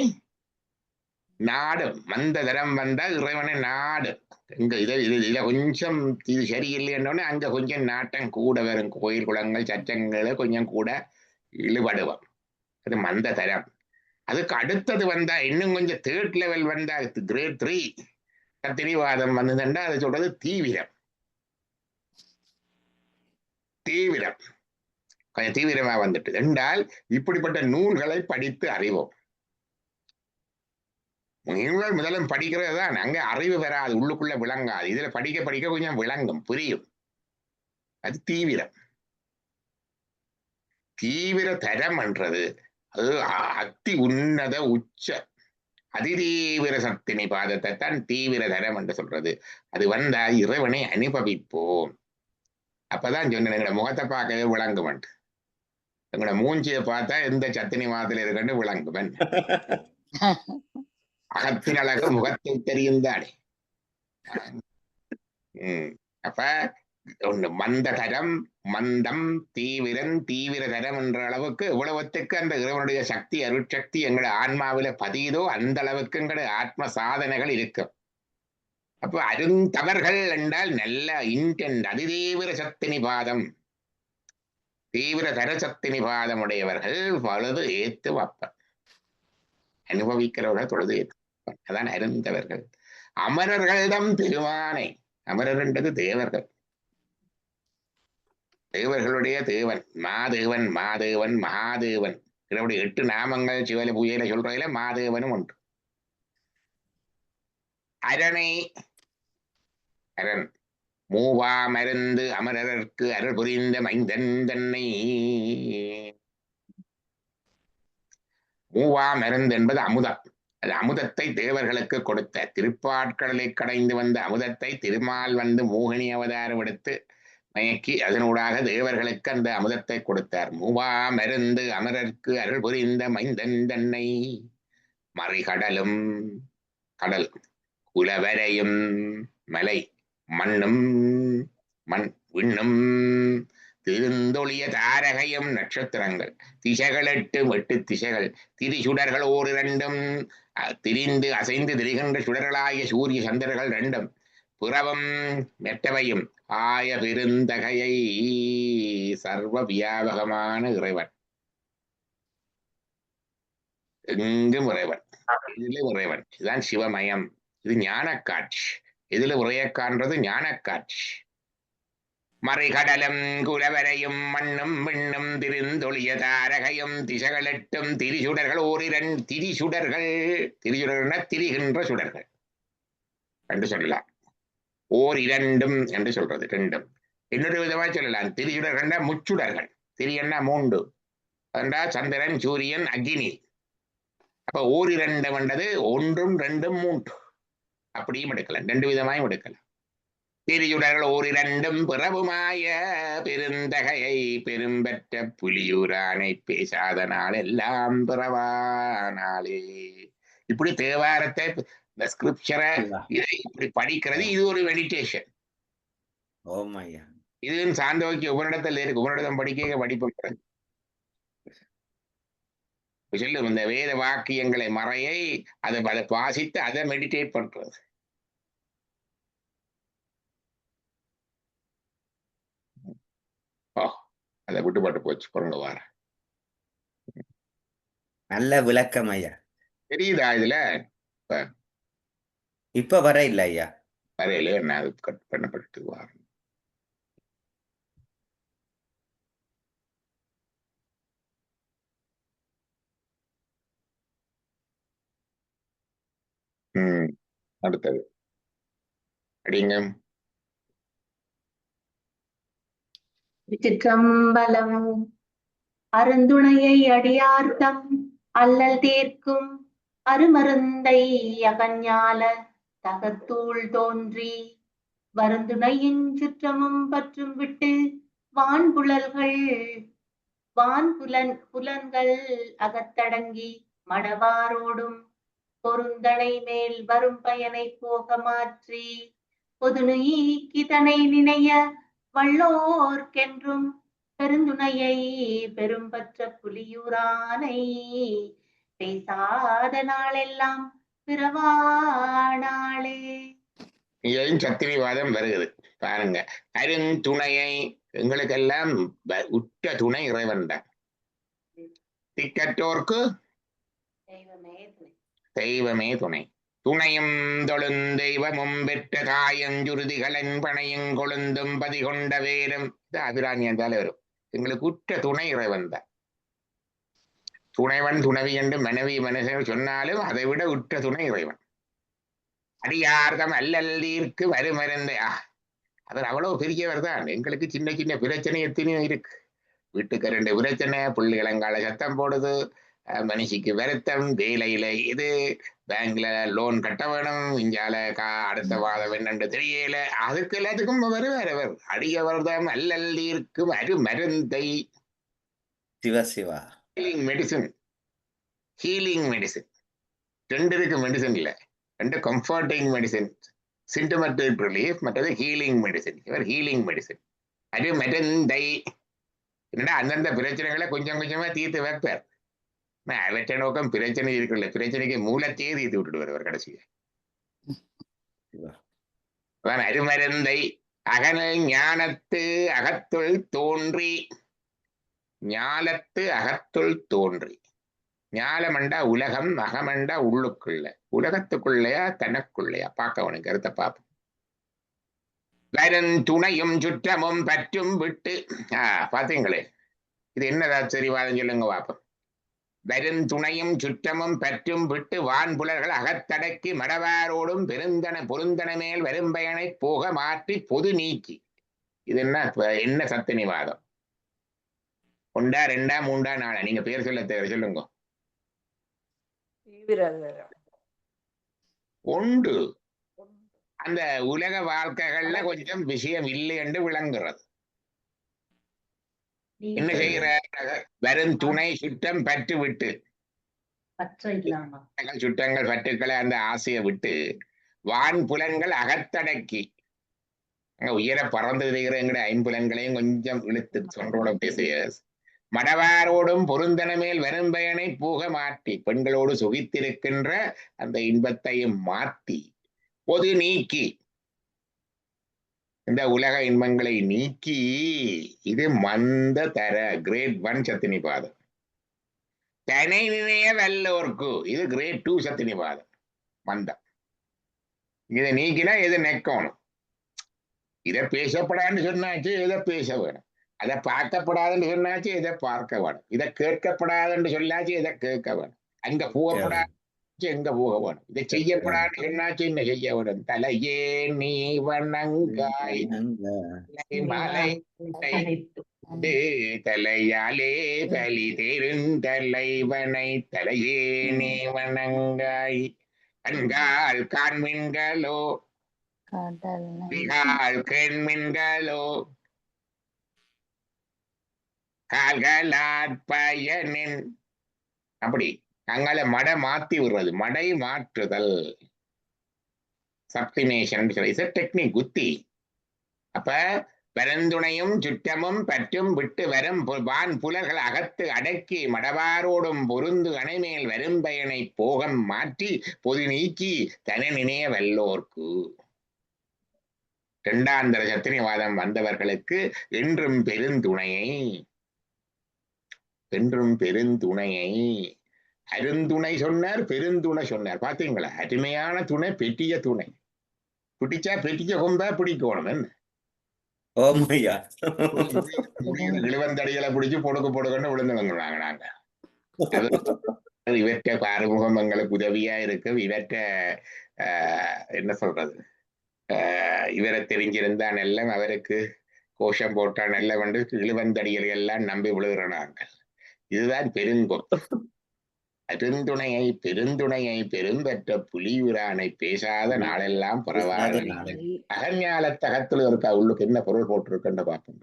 நாடும். மந்ததரம் வந்தால் இறைவனை நாடும். இங்க இதுல கொஞ்சம் இது சரியில்லைன்னொன்னே அங்க கொஞ்சம் நாட்டம் கூட வரும். கோயில் குளங்கள் சச்சங்களை கொஞ்சம் கூட இழுபடுவோம். அது மந்ததரம். அதுக்கு அடுத்தது வந்தா இன்னும் கொஞ்சம் 3rd லெவல் வந்தா கிரேட் 3 சத்தினிவாதம் வந்ததுண்டா அது சொல்றது தீவிரம். தீவிரம் கொஞ்சம் தீவிரமா வந்துட்டு என்றால் இப்படிப்பட்ட நூல்களை படித்து அறிவோம். நூல்கள் முதலும் படிக்கிறது தான், அங்க அறிவு வராது, உள்ளுக்குள்ள விளங்காது. இதுல படிக்க படிக்க கொஞ்சம் விளங்கும், புரியும். அது தீவிரம். தீவிர தரம் என்றது அது அத்தி உன்னத உச்ச அதிதீவிர சக்தினி பாதத்தை தான் தீவிர தரம் என்று சொல்றது. அது வந்தா இறைவனை அனுபவிப்போம். அப்பதான் சொன்ன எங்களோட முகத்தை பார்க்கவே விளங்குவன். எங்களோட மூஞ்சியை பார்த்தா எந்த சத்தினி மாதத்துல இருக்குன்னு விளங்குவன். அகத்தின் அழகு முகத்தில் தெரியும் தானே. அப்ப ஒண்ணு மந்ததரம், மந்தம், தீவிரம், தீவிர தரம் என்ற அளவுக்கு இவ்வளவுத்துக்கு அந்த இறைவனுடைய சக்தி அருட்சக்தி எங்களோட ஆன்மாவில பதியுதோ அந்த அளவுக்கு எங்களோட ஆத்ம சாதனைகள் இருக்கும். அப்ப அருந்தவர்கள் என்றால் நல்ல இன்டென்ட் அதிதீவிர சக்தி நிபாதம், தீவிர தர சக்தி நிபாதம் உடையவர்கள் பொழுது ஏத்து வைப்பர். அனுபவிக்கிறவர்கள் தொழுது ஏத்து. அதான் அருந்தவர்கள். அமரர்களிடம் பெருமானை, அமரர் என்றது தேவர்கள், தேவர்களுடைய தேவன், மாதேவன், மாதேவன், மகாதேவன். இதனுடைய 8 நாமங்கள் சிவல பூஜையில சொல்றதுல மாதேவனும் ஒன்று. அரணை, அரண் மூவா மருந்து அமரருக்கு அருள் புரிந்த மைந்தன் தன்னை. மூவா மருந்து என்பது அமுதம். அது அமுதத்தை தேவர்களுக்கு கொடுத்த, திருப்பாட்கடலை கடைந்து வந்த அமுதத்தை திருமால் மோகினி அவதாரம் எடுத்து மயக்கி அதனூடாக தேவர்களுக்கு அந்த அமுதத்தை கொடுத்தார். மூவா மருந்து அமரருக்கு அருள் புரிந்த மைந்தன் தன்னை. மறிகடலும், கடல், குலவரையும், மலை, மண்ணும், மண் விண்ணும், திருந்தொழிய தாரகையும் நட்சத்திரங்கள், திசைகள் 8 திசைகள், திரிசுடர்கள் 2 திரிந்து அசைந்து திரிகின்ற சுடர்களாகிய சூரிய சந்திரர்கள் 2 புறவம் மெட்டவையும் ஆய பெருந்தகையை சர்வ வியாபகமான இறைவன். எங்கும் இறைவன், இறைவன். இதுதான் சிவமயம். இது ஞானக்காட்சி. இதுல உரையக்கான்றது ஞானக்காட்சி. மறைகடலும் குலவரையும் மண்ணும் விண்ணும் திருந்தொழிய தாரகையும் திசைகளெட்டும் திரிசுடர்கள் ஓரிரண்டு திரிசுடர்கள் திரிகின்ற சுடர்கள் என்று சொல்லலாம். ஓர் இரண்டும் என்று சொல்றது ரெண்டும். இன்னொரு விதமா சொல்லலாம், திரிசுடர்கள் முச்சுடர்கள். திரியன்னா மூண்டு, அதா சந்திரன் சூரியன் அக்னி. அப்ப ஓர் இரண்டு என்றது ஒன்றும் ரெண்டும் மூன்று, அப்படியும் எடுக்கலாம், ரெண்டு விதமாயும் எடுக்கலாம். திரிசுடர்கள் ஓர் இரண்டும் பிறவுமாய பெருந்தகையை பெரும்பெற்ற புலியூரானை பேசாத நாள் எல்லாம் பிறவானாலே. இப்படி தேவாரத்தை இந்த ஸ்கிரிப்சரை இதை இப்படி படிக்கிறது, இது ஒரு மெடிடேஷன். ஓம் ஐயா. இது சாந்தோக்கிய உபனிடத்தில் இருக்கு. உபனிடத்தம் படிப்பேன் சொல்லும் இந்த வேத வாக்கியங்களை மறையை அதை வாசித்து அதை மெடிடேட் பண்றது. அதை விட்டுப்பட்டு போச்சு பொருங்க வார. நல்ல விளக்கம் ஐயா. தெரியுதா இதுல? இப்ப வர இல்ல ஐயா. வரையில நான் அது கட் பண்ணப்பட்டு வாரம். அடுத்தது அடிங்க. திருச்சிற்றம்பலம். அருந்துணையை அடியார்த்தம் அல்லல் தீர்க்கும் அருமருந்தை அகஞால தகத்தூள் தோன்றி வருந்துணையின் சுற்றமும் பற்றும் விட்டு புலன்கள் அகத்தடங்கி மடவாரோடும் பொருந்தனை மேல் வரும் பயனை போக மாற்றி பொது நீக்கிதனை நினைய வல்லோர்க்கென்றும் பெருந்துணையை பெரும்பற்ற புலியூரானை பேசாத நாளெல்லாம் பிறவானாளே. இங்கேயும் சத்திரிவாதம் வருகிறது பாருங்க. அருந்துணையை எங்களுக்கெல்லாம் உற்ற துணை இறைவன் தான். திக்கற்றோர்க்கு தெய்வமே துணை. துணையும் தொழுந்தெய்வமும் பெற்ற தாயஞ்சுருதிகளின் பனையும் கொழுந்தும் பதிகொண்ட வேரும். அபிராமி என்றாலே வரும். எங்களுக்கு உற்ற துணை இறைவன் தான். துணைவன் துணவி என்று மனைவி மனுஷன் சொன்னாலும் அதை விட உற்ற துணை இறைவன். அடியார்தம் அல்லல்லீர்க்கு வருமருந்தை. அவர் அவ்வளவு பெரியவர் தான். எங்களுக்கு சின்ன சின்ன பிரச்சனை எத்தனையும் இருக்கு. வீட்டுக்கு 2 பிரச்சனை, பிள்ளைகளங்கால சத்தம் போடுது, மனுஷிக்கு வருத்தம், வேலையில இது, பேங்க்ல லோன் கட்ட வேணும், இஞ்சால அடுத்த வாதம் என்னன்னு தெரியல. அதுக்கு எல்லாத்துக்கும் வருவார் அவர். அடியவர்தம் அல்லல்லீர்க்கு மருந்தை. சிவா சிவா. ஹீலிங் மெடிசின் 2 இருக்கு. மெடிசன் இல்ல, 2 கம்ஃபர்டிங் மெடிசின். சிம்டமேட்டிக் ரிலீஃப், மற்றது ஹீலிங் மெடிசின். இவர் ஹீலிங் மெடிசின். அது மருந்தை. என்னடா அந்தந்த பிரச்சனைகளை கொஞ்சம் கொஞ்சமா தீர்த்து வைப்பார். அவற்றை நோக்கம் பிரச்சனை இருக்குல்ல, பிரச்சனைக்கு மூலத்தையே தீர்த்து விட்டுடுவார் அவர் கடைசியா. அருமருந்தை அகனல் ஞானத்து அகத்துள் தோன்றி. ஞாலத்து அகத்துள் தோன்றி. ஞாலமண்டா உலகம், அகமண்டா உள்ளுக்குள்ள. உலகத்துக்குள்ளையா தனக்குள்ளையா பார்க்க உனக்கு கருத்தை பார்ப்போம். வருந்துணையும் சுற்றமும் பற்றும் விட்டு. பாத்தீங்களே, இது என்னதா சரிவாதம் சொல்லுங்க பார்ப்போம். வருந்துணையும் சுற்றமும் பற்றும் விட்டு வான்புலர்கள் அகத்தடக்கி மடவாரோடும் பொருந்தன மேல் வரும்பயனை போக மாற்றி பொது நீக்கி. இது என்ன சத்தினிவாதம்? 1, 2, 3, 4? நீங்க பேர் சொல்ல தேவை, சொல்லுங்க. ஒன்று. அந்த உலக வாழ்க்கைகள்ல கொஞ்சம் விஷயம் இல்லை என்று விளங்குறது. என்ன செய்கிற? வரும் துணை சுற்றம் பற்று விட்டு, சுற்றங்கள் பற்றுக்களை அந்த ஆசையை விட்டு வான் புலன்கள் அகத்தடக்கி. அங்க உயர பறந்து தெரிகிற எங்கட 5 புலன்களையும் கொஞ்சம் இழுத்து சொன்றோட பேசிய மடவாரோடும் பொருந்தன மேல் வரும்பயனை போக மாற்றி பெண்களோடு சுகித்திருக்கின்ற அந்த இன்பத்தையும் மாற்றி பொது நீக்கி, இந்த உலக இன்பங்களை நீக்கி. இது மந்த தர கிரேட் 1 சத்தினிபாதம். தனை நினைய வல்லோர்க்கு இது கிரேட் 2 சத்தினிபாதம். மந்தம். இதை நீக்கினா எது நெக்கணும். இதை பேசப்படாதுன்னு சொன்னாச்சு எதை பேச வேணும். அதை பார்க்கப்படாதுன்னு சொன்னாச்சு எதை பார்க்க வேணும். இதை கேட்கப்படாதுன்னு சொன்னாச்சு எதை கேட்க வேணும். அங்க போகப்படாது எங்க போக வேணும். இதை செய்யப்படாதுன்னு சொன்னாச்சு என்ன செய்ய வேணும். தலையே நீ வணங்காய் மலை தலையாலே பலி தெரிந்தலைவனை தலையே நீ வணங்காய். கண்கால் காண்மின்களோ விகால் கேண்மின்களோ கால்களாற்பயனின். அப்படி அங்கால மடை மாத்தி விடுறது, மடை மாற்றுதல், சப்டிமேஷன் டெக்னிக், குத்தி. அப்ப பெருந்துணையும் சுற்றமும் பற்றும் விட்டு வரும் வான் புலர்கள் அகத்து அடக்கி மடவாரோடும் பொருந்து அணைமேல் வரும் பயனை போகம் மாற்றி பொது நீக்கி தன நினைய வல்லோர்க்கு. இரண்டாந்தர சத்திரிவாதம் வந்தவர்களுக்கு என்றும் பெருந்துணையை அருந்துணை சொன்னார், பெருந்துணை சொன்னார். பாத்தீங்களா? அருமையான துணை, பெட்டிய துணை. பிடிச்சா பெட்டிய கொம்பா பிடிக்கணும். என்ன ஓமையா இழுவந்தடிகளை பிடிச்சு பொடுக்கன்னு விழுந்துவங்கிறாங்க. நாங்க இவற்ற அறிமுகம் எங்களுக்கு உதவியா இருக்கு. இவற்ற என்ன சொல்றது, இவரை தெரிஞ்சிருந்தா நெல்லம், அவருக்கு கோஷம் போட்டா நெல்லம் வந்து இழுவந்தடிகளை எல்லாம் நம்பி விழுகிறாங்க. இதுதான் பெருங்கொத்து. அருந்துணையை பெருந்துணையை பெரும்பெற்ற புலியூரானை பேசாத நாளெல்லாம் பரவாயில்லை. அகஞால தகத்துல இருக்கா, உள்ளுக்கு என்ன பொருள் போட்டிருக்குன்னு பார்ப்போம்.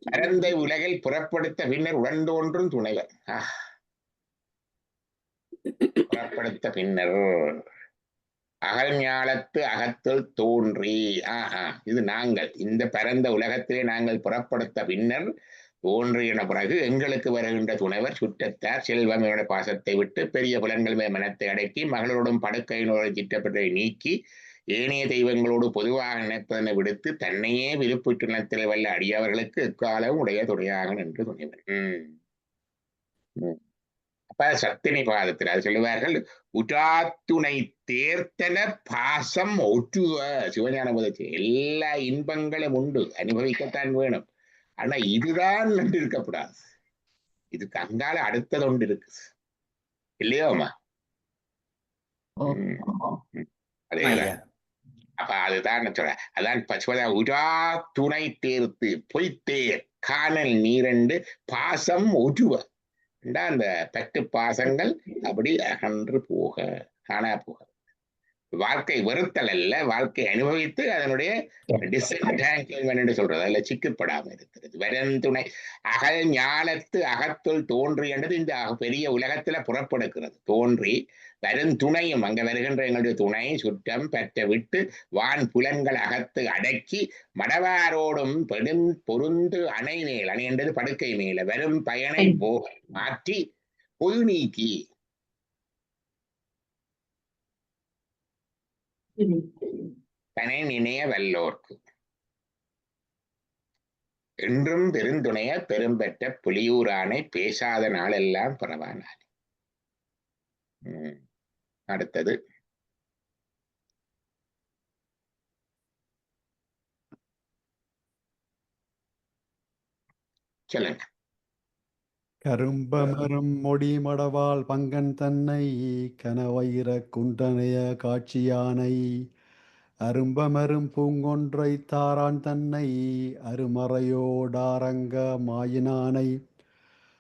பரந்தை உலகில் புறப்படுத்த பின்னர் உடன்தோன்றும் துணைவர். புறப்படுத்த பின்னர் அகழ்ஞாலத்து அகத்துள் தோன்றி. இது நாங்கள் இந்த பரந்த உலகத்திலே நாங்கள் புறப்படுத்த பின்னர் தோன்றின பிறகு எங்களுக்கு வருகின்ற துணைவர் சுற்றத்தார் செல்வம் இவன பாசத்தை விட்டு பெரிய புலன்கள் மேல் மனத்தை அடக்கி மகளோடும் படுக்கையினோடு சிற்றப்பட்டதை நீக்கி ஏனைய தெய்வங்களோடு பொதுவாக நினைப்பதனை விடுத்து தன்னையே விருப்பிட்டு நிலத்தில் வல்ல அடியவர்களுக்கு எக்காலம் உடைய துணையாக நின்று துணைவர். அப்ப சத்தினி பாதத்தில் அது சொல்லுவார்கள், உற்றாத்துணை தேர்த்தன பாசம் ஒற்றுவ. சிவஞான போதத்தில் எல்லா இன்பங்களும் உண்டு, அனுபவிக்கத்தான் வேணும். ஆனா இதுதான் நன்று இருக்கப்படாது. இதுக்கு அங்கால அடுத்தது ஒன்று இருக்கு இல்லையோமா? அதேதான். அப்ப அதுதான் சொல்ற. அதான் உடா துணை தேர்த்து பொய்த்தேர் காணல் நீரண்டு பாசம் ஒற்றுவ. அந்த பட்டு பாசங்கள் அப்படி அகன்று போக, காணா போக. வாழ்க்கை வெறுத்தல் அல்ல, வாழ்க்கை அனுபவித்து அதனுடைய என்று சொல்றது, அதுல சிக்கப்படாம இருக்கிறது. வரந்துணை அகல் ஞாலத்து அகத்துள் தோன்றி என்றது இந்த பெரிய உலகத்துல புறப்படுகிறது. தோன்றி வருந்துணையும் அங்க வருகின்ற எங்களுடைய துணை சுற்றம் பற்ற விட்டு வான் புலன்கள் அகத்து அடக்கி மடவாரோடும் பொருந்து அணை மேல், அணை என்றது படுக்கை மேல வரும் பயனை போக மாற்றி பொது நீக்கி தனை நினைய வல்லோர்க்கு. என்றும் பெருந்துணைய பெரும்பெற்ற புலியூரானை பேசாத நாளெல்லாம் பரவானாலே. அடுத்தது சொல்லுங்க. கரும்பமரும் மொடி மடவாள் பங்கன் தன்னை கனவயிர குன்றனைய காட்சியானை அரும்பமரும் பூங்கொன்றை தாரான் தன்னை அருமறையோடாரங்க மாயினானை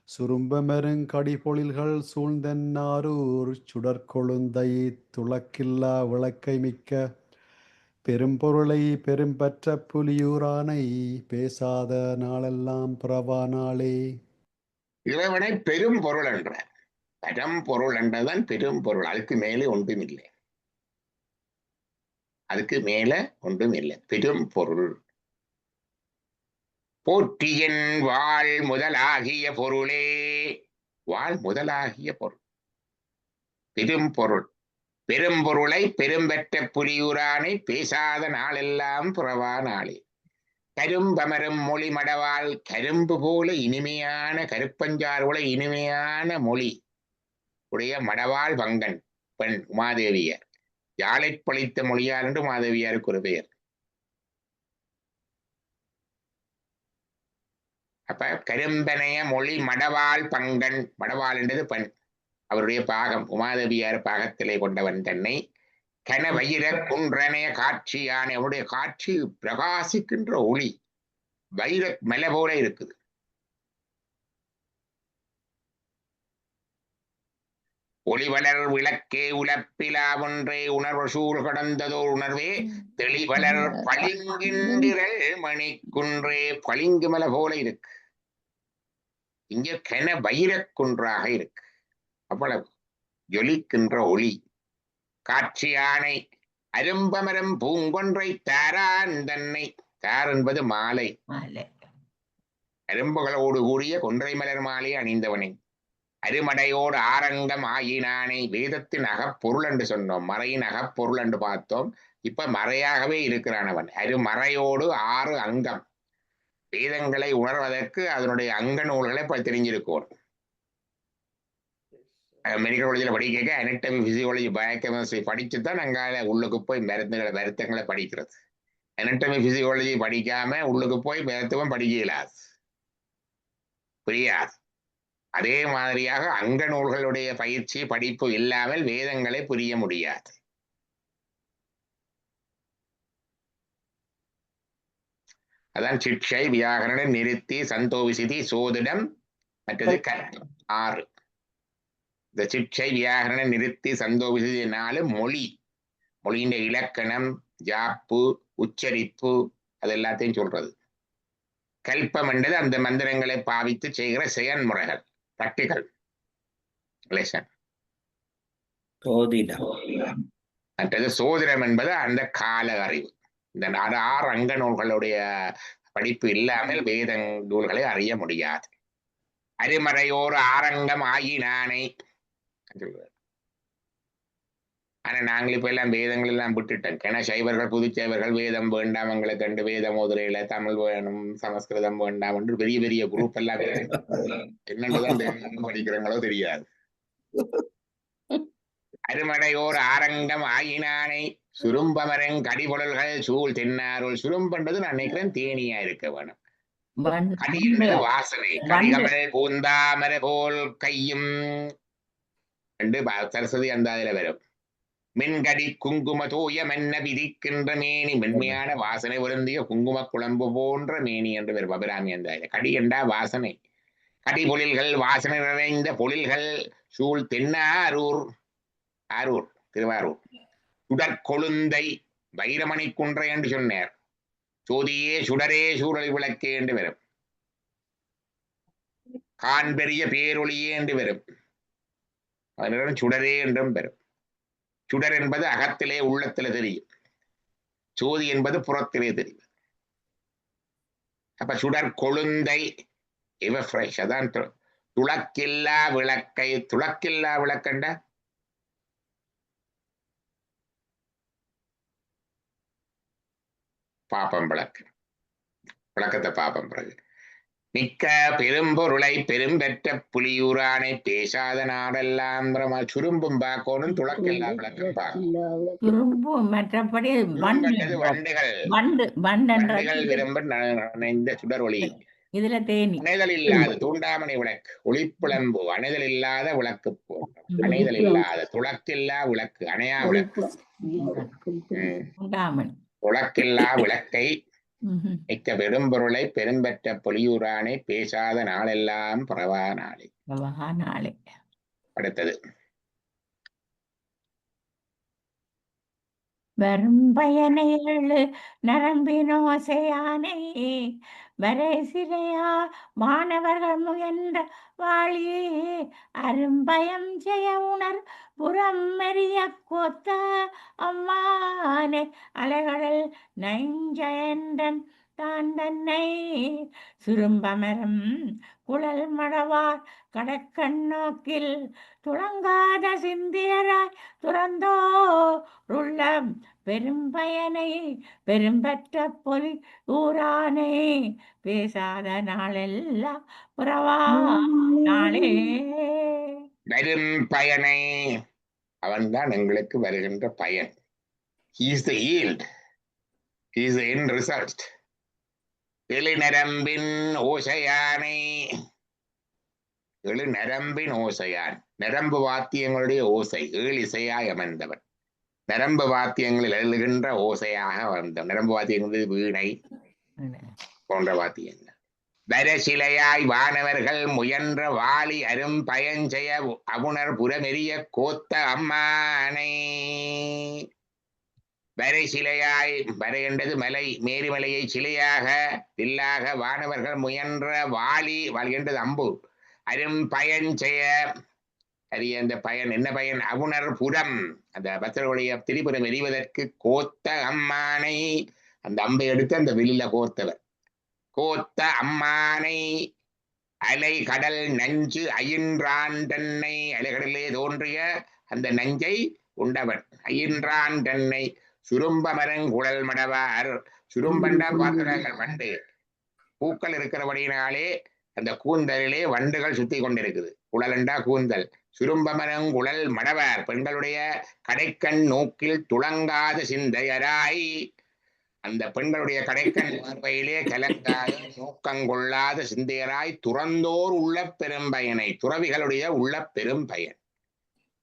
சுரும்பமருங் கடிபொழில்கள் சூழ்ந்தென்னாரூர் சுடற்கொழுந்தை துளக்கில்லா விளக்கை மிக்க பெரும்பொருளை பெரும்பற்ற புலியூரானை பேசாத நாளெல்லாம் பிறவா நாளே. இறைவனை பெரும் பொருள் என்ற பரம் பொருள் என்றதான் பெரும் பொருள். அதுக்கு மேலே ஒன்றும் இல்லை, அதுக்கு மேல ஒன்றும் இல்லை. பெரும் பொருள் போற்றியின் வாழ் முதலாகிய பொருளே. வாழ் முதலாகிய பொருள் பெரும் பொருள். பெரும் பொருளை பெரும்பெற்ற புலியூரானை பேசாத நாளெல்லாம் புறவா நாளே. கரும்பமரும் மொழி மடவாள் கரும்பு போல இனிமையான கருப்பஞ்சாறு போல இனிமையான மொழி உடைய மடவாள் பங்கன் பெண் உமாதேவியர் யாழை பழித்த மொழியார் என்று மாதவியாருக்கு ஒரு பெயர். அப்ப கரும்பனைய மொழி மடவாள் பங்கன், மடவாள் என்றது பெண், அவருடைய பாகம் உமாதேவியார் பாகத்திலே கொண்டவன் தன்னை. கன வயிற குன்றனைய காட்சியான அவருடைய காட்சி பிரகாசிக்கின்ற ஒளி வைர மலை போல இருக்குது. ஒளிவளர் விளக்கே உலப்பிலா ஒன்றே உணர்வு சூழ் கடந்ததோர் உணர்வே தெளிவளர் பளிங்கின்றிரள் மணி குன்றே. பளிங்கு மலை போல இருக்கு, இங்க கன வைரக் குன்றாக இருக்கு, அவ்வளவு ஜொலிக்கின்ற ஒளி. காட்சியானை அரும்பமரம் பூங்கொன்றை தாரான் தன்னை. தார் என்பது மாலை, அரும்புகளோடு கூடிய கொன்றை மலர் மாலை அணிந்தவனை. அருமடையோடு ஆரங்கம் ஆயினானை. வேதத்தின் அகப்பொருள் என்று சொன்னோம், மறையின் அகப்பொருள் என்று பார்த்தோம். இப்ப மறையாகவே இருக்கிறானவன். அருமறையோடு 6 அங்கம். வேதங்களை உணர்வதற்கு அதனுடைய அங்க நூல்களை இப்ப தெரிஞ்சிருக்கணும். மெடிக்கல் காலேஜில் படிக்க அனட்டமி பிசியாலஜி பயோகெமிஸ்ட்ரி படிச்சுதான் அங்கால உள்ளுக்கு போய் மருத்துவங்களை படிக்கிறது. அனட்டமி பிசியாலஜி படிக்காம உள்ளுக்கு போய் மருத்துவம் படிக்கலாது, புரியாது. அதே மாதிரியாக அங்க நூல்களுடைய பயிற்சி படிப்பு இல்லாமல் வேதங்களை புரிய முடியாது. அதான் சிக்ஷை, வியாகரணம், நிறுத்தி, சந்தோவிசிதி, சோதிடம், மற்றது கர்த்தம் 6. இந்த சிக்ஷை, வியாகரணம், நிறுத்தி, சந்தோவிசிதி 4 மொழி. மொழியின் இலக்கணம், ஜாப்பு, உச்சரிப்பு, அது எல்லாத்தையும் சொல்றது. கல்பம் என்றது அந்த மந்திரங்களை பாவித்து செய்கிற செயல்முறைகள், பிராக்டிகல் லெசன். மற்றது சோதிடம் என்பது அந்த கால அறிவு. இந்த 6 அங்க நூல்களுடைய படிப்பு இல்லாமல் வேத நூல்களை அறிய முடியாது. அருமறையோர் ஆரங்கம் ஆயினானை. ஆனா நாங்கள் இப்ப எல்லாம் வேதங்கள் எல்லாம் விட்டுட்டோம். கென சைவர்கள் புதுச்சைவர்கள் வேதம் வேண்டாம் எங்களை கண்டு வேத மோதிரையில தமிழ் வேணும் சமஸ்கிருதம் வேண்டாம் என்று பெரிய பெரிய குரூப் எல்லாம் என்னன்றதான் படிக்கிறவங்களோ தெரியாது. அருமடையோர் ஆரங்கம் ஆயினானை. சுரும்பமரங் கடிபொழல்கள் சூழ் தென்னாருள். சுரும்பன்றது நான் நினைக்கிறேன் தேனியா இருக்க வேணும். கடி என்பது வாசனை. கடிகமர பூந்தாமர போல் கையும் ரெண்டு சரஸ்வதி அந்த அதுல வரும். மின்கடி குங்கும தூய மன்ன விதிக்கின்ற மேனி. மென்மையான வாசனை பொருந்திய குங்கும குழம்பு போன்ற மேனி என்று வரும் அபிராமி அந்த. கடி என்றா வாசனை. கடி பொழில்கள் வாசனை நிறைந்த பொழில்கள் சூழ் தென்னாரூர். ஆரூர் திருவாரூர். சுடற்கொழுந்தை வைரமணி குன்றை என்று சொன்னார். சோதியே சுடரே சூழல் விளக்கே என்று வரும். கான் பெரிய பேரொளியே என்று வரும். அதனுடன் சுடரே என்றும் பெறும். சுடர் என்பது அகத்திலே உள்ளத்திலே தெரியும், சோதி என்பது புறத்திலே தெரியும். அப்ப சுடர் கொழுந்தை இவ ஃப்ரெஷ். அதான் துளக்கில்லா விளக்கை. துளக்கில்லா விளக்கண்ட பாப்பம் விளக்கு. விளக்கத்தை பாப்பம் பிறகு. மிக்க பெரும்பொருளை பெரும்பெற்ற புலியூரானை பேசாத நாடெல்லாம். சுரும்பும் பார்க்கணும், துளக்கில்லா விளக்கம் பார்க்கணும். மற்றபடி வண்டுகள் விரும்ப நனைந்த சுடர் ஒளி. இதுல தேனி. அணைதல் இல்லாத தூண்டாமணி விளக்கு. ஒளிப்புலம்பு அணைதல் இல்லாத விளக்கு போன்ற. அணைதல் இல்லாத துளக்கில்லா விளக்கு, அணையா விளக்கு. துளக்கில்லா விளக்கை மிக்க பெரும்பொருளை பெரும்பெற்ற பொலியூரானை பேசாத நாளெல்லாம் பரவா நாளே. அடுத்தது வரும் பயனையழு நரம்பினோசையானை. வரைசிலையா மாணவர்கள் முயன்ற வாழியே. அரும்பயம் செய்ய உணர் புறம் மெறிய கோத்த அம்மானே. அலைகடல் நைஞ்சயன்றன் தான் தன்னை. சுரும்பமரம் குழல் மடவார் கடற்கண் நோக்கில். துளங்காத சிந்தியராய் துறந்தோருள்ளம். பெரும்பயனை பெரும்பற்ற பொலி ஊரானே. பேசாத நாளெல்லாம் புறவா நாளே. வரும் பயனை. அவன்தான் எங்களுக்கு வருகின்ற பயன். He is the yield. He is the end result. எழுநரம்பின் ஓசையானை, எழுநரம்பின் ஓசையான், நரம்பு வாத்தியங்களுடைய ஓசை, இசையாய் அமர்ந்தவன், நரம்பு வாத்தியங்களில் எழுகின்ற ஓசையாக வந்தவன். நரம்பு வாத்தியங்கள் வீணை போன்ற வாத்தியங்கள். வரசிலையாய் வானவர்கள் முயன்ற வாளி அரும் பயஞ்செய அவுணர் புறமெரிய கோத்த அம்மானை. வரை சிலையாய், வரை என்றது மலை, மேரிமலையை சிலையாக வில்லாக வானவர்கள் முயன்ற வாளி, வாளி என்றது அம்பு, அரும் பயன் செய்ய, அரிய அந்த பயன் என்ன பயன், அவுணர் புறம், அந்த பக்தர்களுடைய திரிபுரம் எறிவதற்கு கோத்த அம்மானை, அந்த அம்பை எடுத்து அந்த வெளியில கோர்த்தவர். கோத்த அம்மானை அலை கடல் நஞ்சு அயின்றான் தன்னை, அலைகடலே தோன்றிய அந்த நஞ்சை உண்டவன் அயின்றான் தன்னை. சுரும்பமரங்குழல் மடவார், சுரும்பண்டா பார்க்கிறார்கள் வண்டு, பூக்கள் இருக்கிறபடியினாலே அந்த கூந்தலிலே வண்டுகள் சுத்தி கொண்டிருக்குது. குழலண்டா கூந்தல். சுரும்பமரங்குழல் மடவார், பெண்களுடைய கடைக்கண் நோக்கில் துளங்காத சிந்தையராய், அந்த பெண்களுடைய கடைக்கண் பார்வையிலே கலங்காத நோக்கங்கொள்ளாத சிந்தையராய், துறந்தோர் உள்ள பெரும்பயனை, துறவிகளுடைய உள்ள பெரும் பயன்.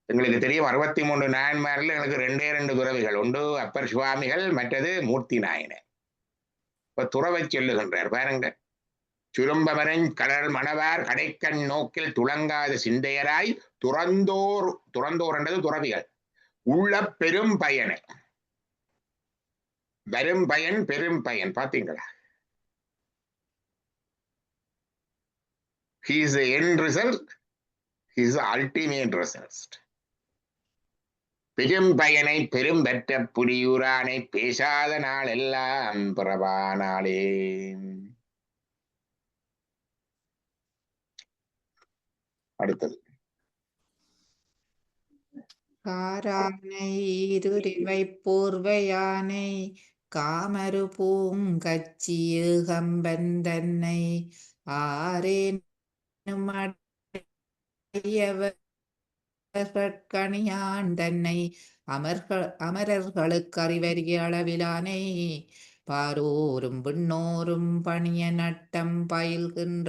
எங்களுக்கு தெரியும் 63 நாயன்மாரில் எனக்கு 2 துறவிகள், ஒன்று அப்பர் சுவாமிகள், மற்றது மூர்த்தி நாயனர். இப்ப துறவை சொல்லுகின்றார் பாருங்க. சுரும்பமரன் கடல் மணவார் கடைக்கண் நோக்கில் துளங்காத சிந்தையராய், துறந்தோர், துறந்தோர் என்றது துறவிகள், உள்ள பெரும் பயனை. வரும் பயன் பெரும் பயன், பாத்தீங்களா? He is the end result, he is the ultimate result. பெரும் பயனை பெரும் பெற்ற புலியூரானை, பேசாத நாள் எல்லாம் பிறவானாலே. அடுத்தது காரானை இருரிவை போர்வையானை, காமரு பூங்கச்சி ஏகம்பன் தன்னை, ஆரேனும் அடையவர் கணியான் தன்னை, அமரர்களுக்கு அறிவறிய அளவிலானை, பாரோரும் விண்ணோரும் பணிய நட்டம் பயில்கின்ற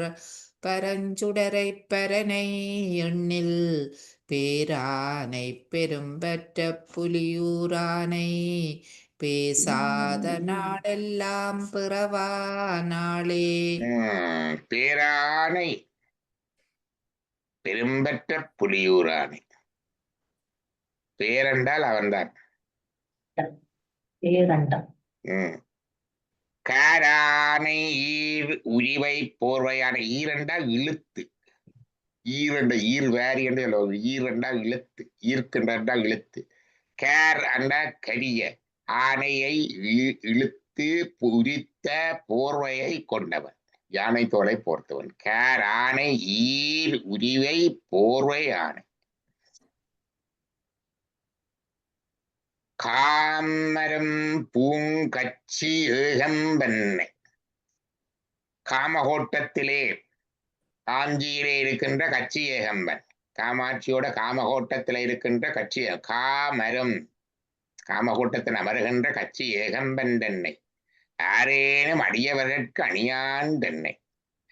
பரஞ்சுடரை பரனை, எண்ணில் பேரானை பெரும்பற்ற புலியூரானை, பேசாத நாடெல்லாம் பிறவா நாளே. பேரானை பெரும்பற்ற புலியூரானை, பேரென்றால் அவன்தான். காரானை ஈர் உரிவை போர்வையானை, ஈரெண்டால் இழுத்து, ஈரெண்ட ஈர் வேரி என்று சொல்லுவாங்க. ஈரெண்டால் இழுத்து, ஈர்க்கின்றால் இழுத்து. கேர் அண்டா கரிய, ஆனையை இழுத்து உரித்த போர்வையை கொண்டவன், யானை தோலை போர்த்தவன். கேர் ஆனை ஈர் உரிவை போர்வை ஆனை. காமரம் பூங்கச்சி ஏகம்பன்னை, காமகோட்டத்திலே காஞ்சியிலே இருக்கின்ற கச்சி ஏகம்பன், காமாட்சியோட காமகோட்டத்திலே இருக்கின்ற கட்சி. காமரம் காமகோட்டத்தில் அமருகின்ற கட்சி ஏகம்பன் தன்னை, யாரேனும் அடியவர்களுக்கு அணியான் தன்னை.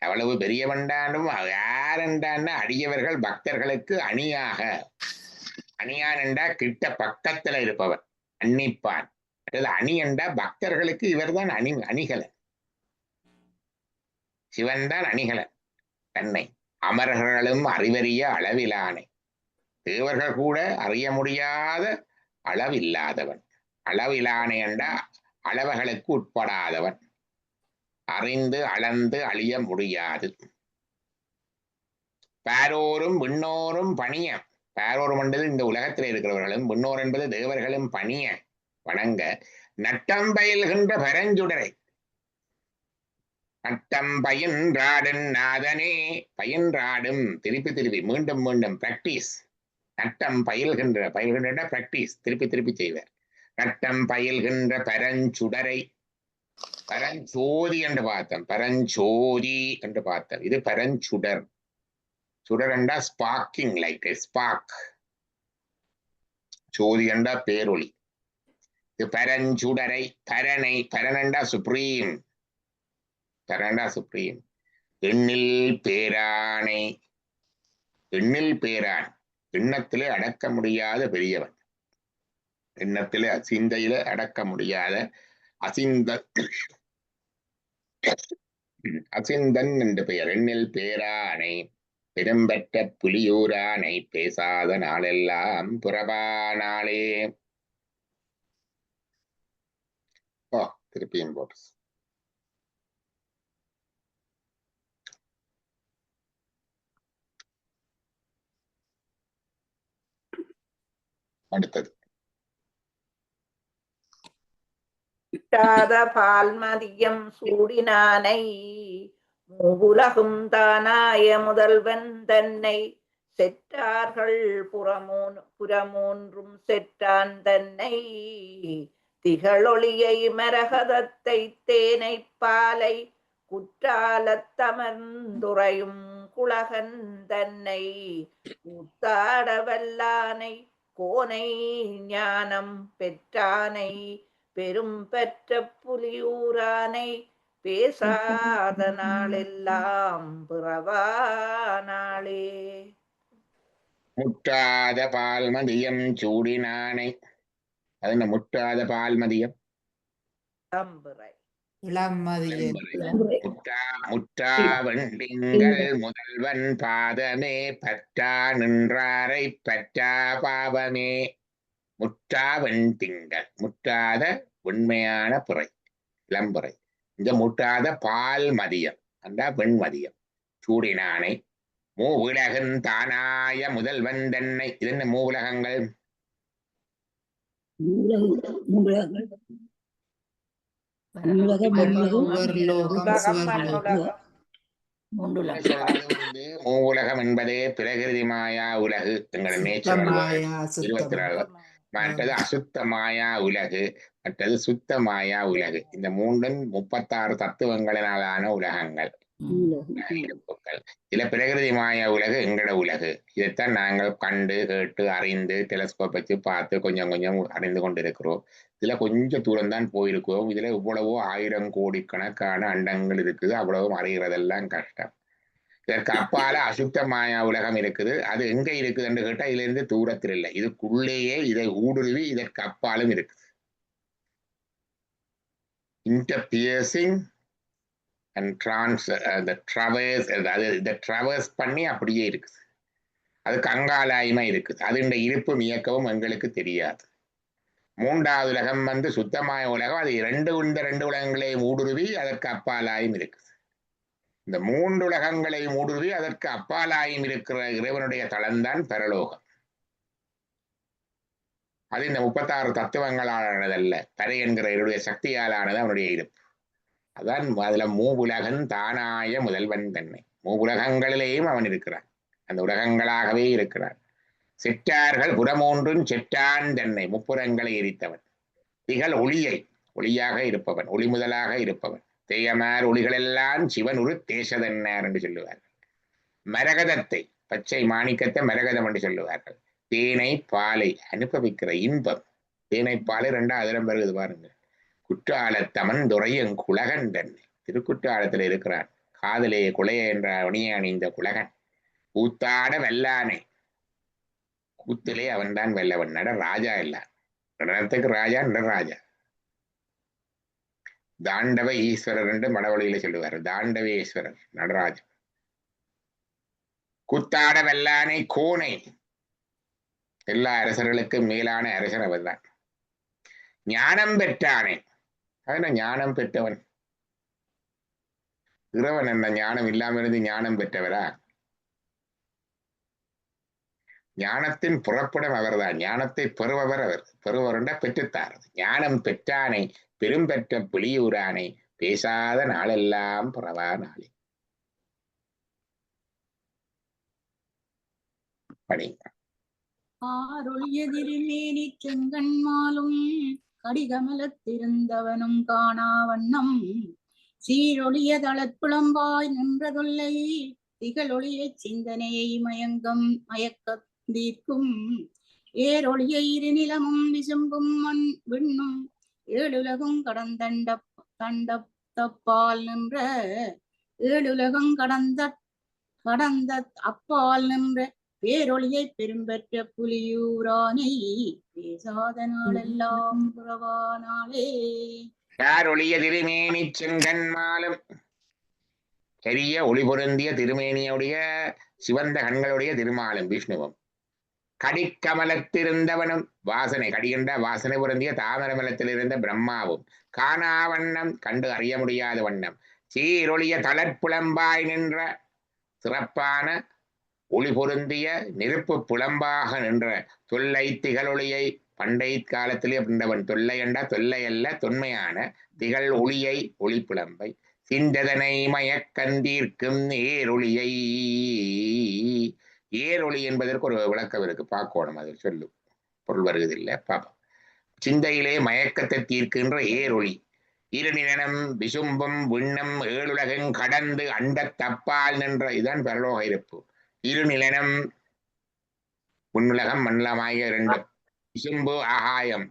அவ்வளவு பெரியவண்டாண்டும் யாரென்றான், அடியவர்கள் பக்தர்களுக்கு அணியாக. அணியான் என்றா கிட்ட பக்கத்துல இருப்பவர், அன்னிப்பான். அணி என்றா பக்தர்களுக்கு இவர்தான் அணிகலன், சிவன் தான் அணிகலன் தன்னை. அமரர்களும் அறிவறிய அளவிலானை, தேவர்கள் கூட அறிய முடியாத அளவில்லாதவன். அளவிலானை என்றா அளவுகளுக்கு உட்படாதவன், அறிந்து அளந்து அழிய முடியாது. பாரோரும் விண்ணோரும் பணிய, பாரோரும் என்பது இந்த உலகத்தில் இருக்கிறவர்களும், விண்ணோர் என்பது தேவர்களும் பணிய வணங்க, நட்டம் பயில்கின்ற பரஞ்சுடரை. நட்டம் பயின்றாடும் நாதனே, பயின்றாடும் திருப்பி திருப்பி மீண்டும் மீண்டும் பிராக்டிஸ். நட்டம் பயில்கின்ற, பயில்கின்ற பிராக்டிஸ், திருப்பி திருப்பி செய்வார். நட்டம் பயில்கின்ற பரஞ்சுடரை, பரஞ்சோதி என்று பார்த்தோம், பரஞ்சோதி என்று பார்த்தோம். இது பரஞ்சுடர். சுடர் என்றா ஸ்பார்க்கிங் லைட், ஸ்பார்க். சோதி என்றா பேரொளி. இது பரஞ்சுடரை பரனை பரனண்டா சுப்ரீம் பரண்டா சுப்ரீம் எண்ணில் பேரானை எண்ணில் பேரான் எண்ணத்திலே அடக்க முடியாத பெரியவன் எண்ணத்திலே சிந்தையில அடக்க முடியாத அசிந்தன் என்று பெயர் எண்ணில் பேரானை பெரும்பெற்ற புலியூரானை பேசாத நாளெல்லாம் புறபா நாளே. திருப்பியும் போட்டு அடுத்தது கிட்டாத பால்மதியம் சூடினானை மூவுலகும் தானாய முதல்வன் தன்னை செற்றார்கள் புறமூன்றும் செற்றான் தன்னை திகழொளியை மரகதத்தை தேனை பாலை குற்றாலத்தமர்ந்துறையும் குலகன் தன்னை கூத்தாட வல்லானை கோனை ஞானம் பெற்றானை பெரும் பெற்ற புலியூரானை பேசாத நாளெல்லாம் பிறவா நாளே. முட்டாத பால்மதியம் சூடினானை அது என்ன முட்டாத பால்மதியம் முட்டாவன் திங்கள் முதல்வன் பாதமே பற்றா நின்றாரை பற்றா பாவமே. முட்டாவன் திங்கள் முட்டாத உண்மையான பிறை இளம்பிறை இந்த முட்டாத பால் மதியம் அந்த வெண்மதியம் சூடினானை மூவுலகன் தானாய முதல்வன் தன்னை. இது என்ன மூவுலகங்கள்? மூவுலகம் என்பதே பிரகிருதி மாயா உலகு எங்கள் நேச்சர் 24. மற்றது அசுத்த மாயா உலகு மற்றது சுத்த மாயா உலகு. இந்த மூன்றும் 36 தத்துவங்களினாலான உலகங்கள் இருப்புக்கள். இதுல பிரகிருதி மாயா உலகு எங்கட உலகு. இதைத்தான் நாங்கள் கண்டு கேட்டு அறிந்து டெலஸ்கோப் வச்சு பார்த்து கொஞ்சம் கொஞ்சம் அறிந்து கொண்டிருக்கிறோம். இதுல கொஞ்சம் தூரம் தான் போயிருக்கிறோம். இதுல இவ்வளவோ 1000 கோடி கணக்கான அண்டங்கள் இருக்குது. அவ்வளவும் அறிகிறதெல்லாம் கஷ்டம். இதற்கு அப்பால அசுத்த மாயா உலகம் இருக்குது. அது எங்க இருக்குதுன்னு கேட்டா இதுல இருந்து தூரத்தில் இல்லை, இதுக்குள்ளேயே இதை ஊடுருவி இதற்கு அப்பாலும் இருக்குது. இன்டர்பியர்சிங் அண்ட் ட்ராவர்ஸ் பண்ணி அப்படியே இருக்குது. அதுக்கு அங்காலாயமா இருக்குது. அது இந்த இருப்பும் இயக்கவும் எங்களுக்கு தெரியாது. மூன்றாவது உலகம் சுத்தமாய உலகம். அது இந்த ரெண்டு உலகங்களையும் ஊடுருவி அதற்கு அப்பாலாயும் இருக்குது. இந்த 3 உலகங்களையும் ஊடுருவி அதற்கு அப்பாலாயும் இருக்கிற இறைவனுடைய தளம்தான் பரலோகம். அது இந்த 36 தத்துவங்களானதல்ல, தரை என்கிற என்னுடைய சக்தியாலானது அவனுடைய இருப்பு. அதான் அதுல மூவுலகன் தானாய முதல்வன் தன்னை. மூவுலகங்களிலேயும் அவன் இருக்கிறான், அந்த உலகங்களாகவே இருக்கிறான். செற்றார்கள் புறமூன்றும் செற்றான் தன்னை, முப்புறங்களை எரித்தவன். திகழ் ஒளியாக இருப்பவன், ஒளி முதலாக இருப்பவன். தேயமார் ஒளிகளெல்லாம் சிவன் ஒரு தேசதன்னார் என்று சொல்லுவார்கள். மரகதத்தை பச்சை மாணிக்கத்தை மரகதம் என்று சொல்லுவார்கள். தேனை பாலை அனுபவிக்கிற இன்பம். தேனை பாலை 2 வருது பாருங்க. குற்றாலத்தமன் துறையன் குலகன் தன்னை. திருக்குற்றாலத்தில் இருக்கிறான். காதலே குலைய என்ற அணியை அணிந்த குலகன். கூத்தாட வெல்லானை, கூத்திலே அவன்தான் வெல்லவன். ராஜா இல்ல, நடனத்துக்கு ராஜா நடராஜா. தாண்டவ ஈஸ்வரர் என்று மடவழியில சொல்லுவார். தாண்டவேஸ்வரர் நடராஜன். கூத்தாட வெல்லானை கோனை, எல்லா அரசர்களுக்கும் மேலான அரசன் அவன் தான். ஞானம் பெற்றானே, அதன ஞானம் பெற்றவன். இறைவன் என்ன ஞானம் இல்லாம இருந்து ஞானம் பெற்றவரா? ஞானத்தின் புறப்படம் அவர்தான். ஞானத்தை பெறுபவர் அவர். பெறுபவர் பெற்றுத்தார். ஞானம் பெற்றானை பெரும்பெற்ற புலியூரானை பேசாத நாளெல்லாம் பிறவா நாளே. படிங்க. ஆரொழியதிருமேனி செங்கண்மாலும் கடிகமலத்திருந்தவனும் காணா வண்ணம் சீரொழிய தளப்புளம்பாய் நின்றதொல்லை திகழொழிய சிந்தனையை மயக்கம் தீர்க்கும் ஏரொளிய இரு நிலமும் விசும்பும் மண் விண்ணும் ஏழுலகும் கடந்தப்பால் நின்ற ஏழுலகம் கடந்த அப்பால் நின்ற பேரொளியை பெரும்பெற்ற புலியூரானை பேசாத நாளெல்லாம் புறவானாலே. யாரொளிய திருமேனி செங்கன்மாலும் பெரிய ஒளி பொருந்திய திருமேனியுடைய சிவந்த கண்களுடைய திருமாலும் விஷ்ணுவும் கடிக்கமலத்திருந்தவனும் வாசனை கடிகின்ற வாசனை பொருந்திய தாமரமலத்தில் இருந்த பிரம்மாவும் காணாவண்ணம் கண்டு அறிய முடியாத வண்ணம் சீரொளிய தளர்ப்புலம்பாய் நின்ற சிறப்பான ஒளி பொருந்திய நெருப்பு புலம்பாக நின்ற தொல்லை திகழொளியை பண்டை காலத்திலே இருந்தவன் தொல்லை என்றா தொல்லை அல்ல தொன்மையான திகழ் ஒளியை ஒளி புலம்பை சிந்ததனை மயக்கந்தீர்க்கும் ஏரொளியை. ஏரொளி என்பதற்கு ஒரு விளக்கம் இருக்கு, பார்க்கணும், அதில் சொல்லும் பொருள் வருவதில்லை, பாப்போம். சிந்தையிலே மயக்கத்தை தீர்க்கின்ற ஏரொளி இருநிலனும் விசும்பும் விண்ணம் ஏழுலகம் கடந்து அண்டத்தப்பால் நின்ற இதுதான் பரலோக இருப்பு. இருநிலனும் விண்ணுலகம் மண்டலமாகிய இரண்டு, விசும்பு ஆகாயம்,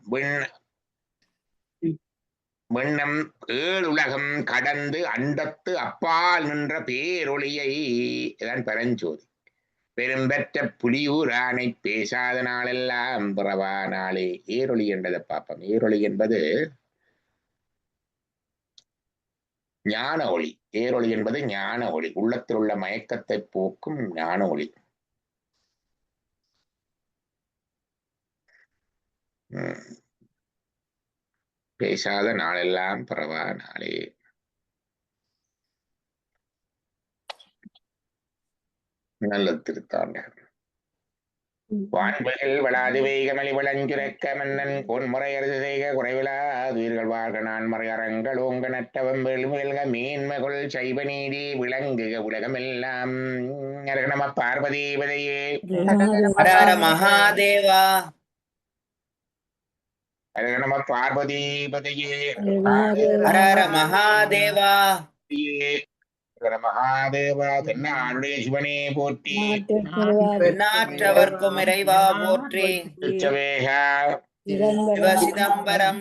விண்ணம் ஏழுலகம் கடந்து அண்டத்து அப்பால் நின்ற பேரொளியை இதான் பரஞ்சோதி. பெரும்பெற்ற புலியூரானை பேசாத நாளெல்லாம் பிறவா நாளே. ஏரொளி என்றதை பார்ப்போம். ஏரொளி என்பது ஞான ஒளி. ஏரொளி என்பது ஞான ஒளி, உள்ளத்தில் உள்ள மயக்கத்தை போக்கும் ஞான ஒளி. பேசாத நாளெல்லாம் பிறவா நாளே. நல்ல திருத்தாண்டகம். வான்புகள் வளாது வேகமலி விளஞ்சுரக்க மன்னன் பொன்முறை அறுது செய்க குறைவிலாது உயிர்கள் வாழ்க நான்மறை அறங்கள் ஓங்க நட்டவம் வெல்க மீன்மகுள் சைவ நீதி விளங்குக உலகமெல்லாம். நம பார்வதீபதையே ஹர மகாதேவா. நம பார்வதீபதையே ஹர மகாதேவா. மகாதேவா. தென்னாடுடைய சிவனே போற்றி, நாற்றவர்க்கும் இறைவா போற்றி. சிவசிதம்பரம்.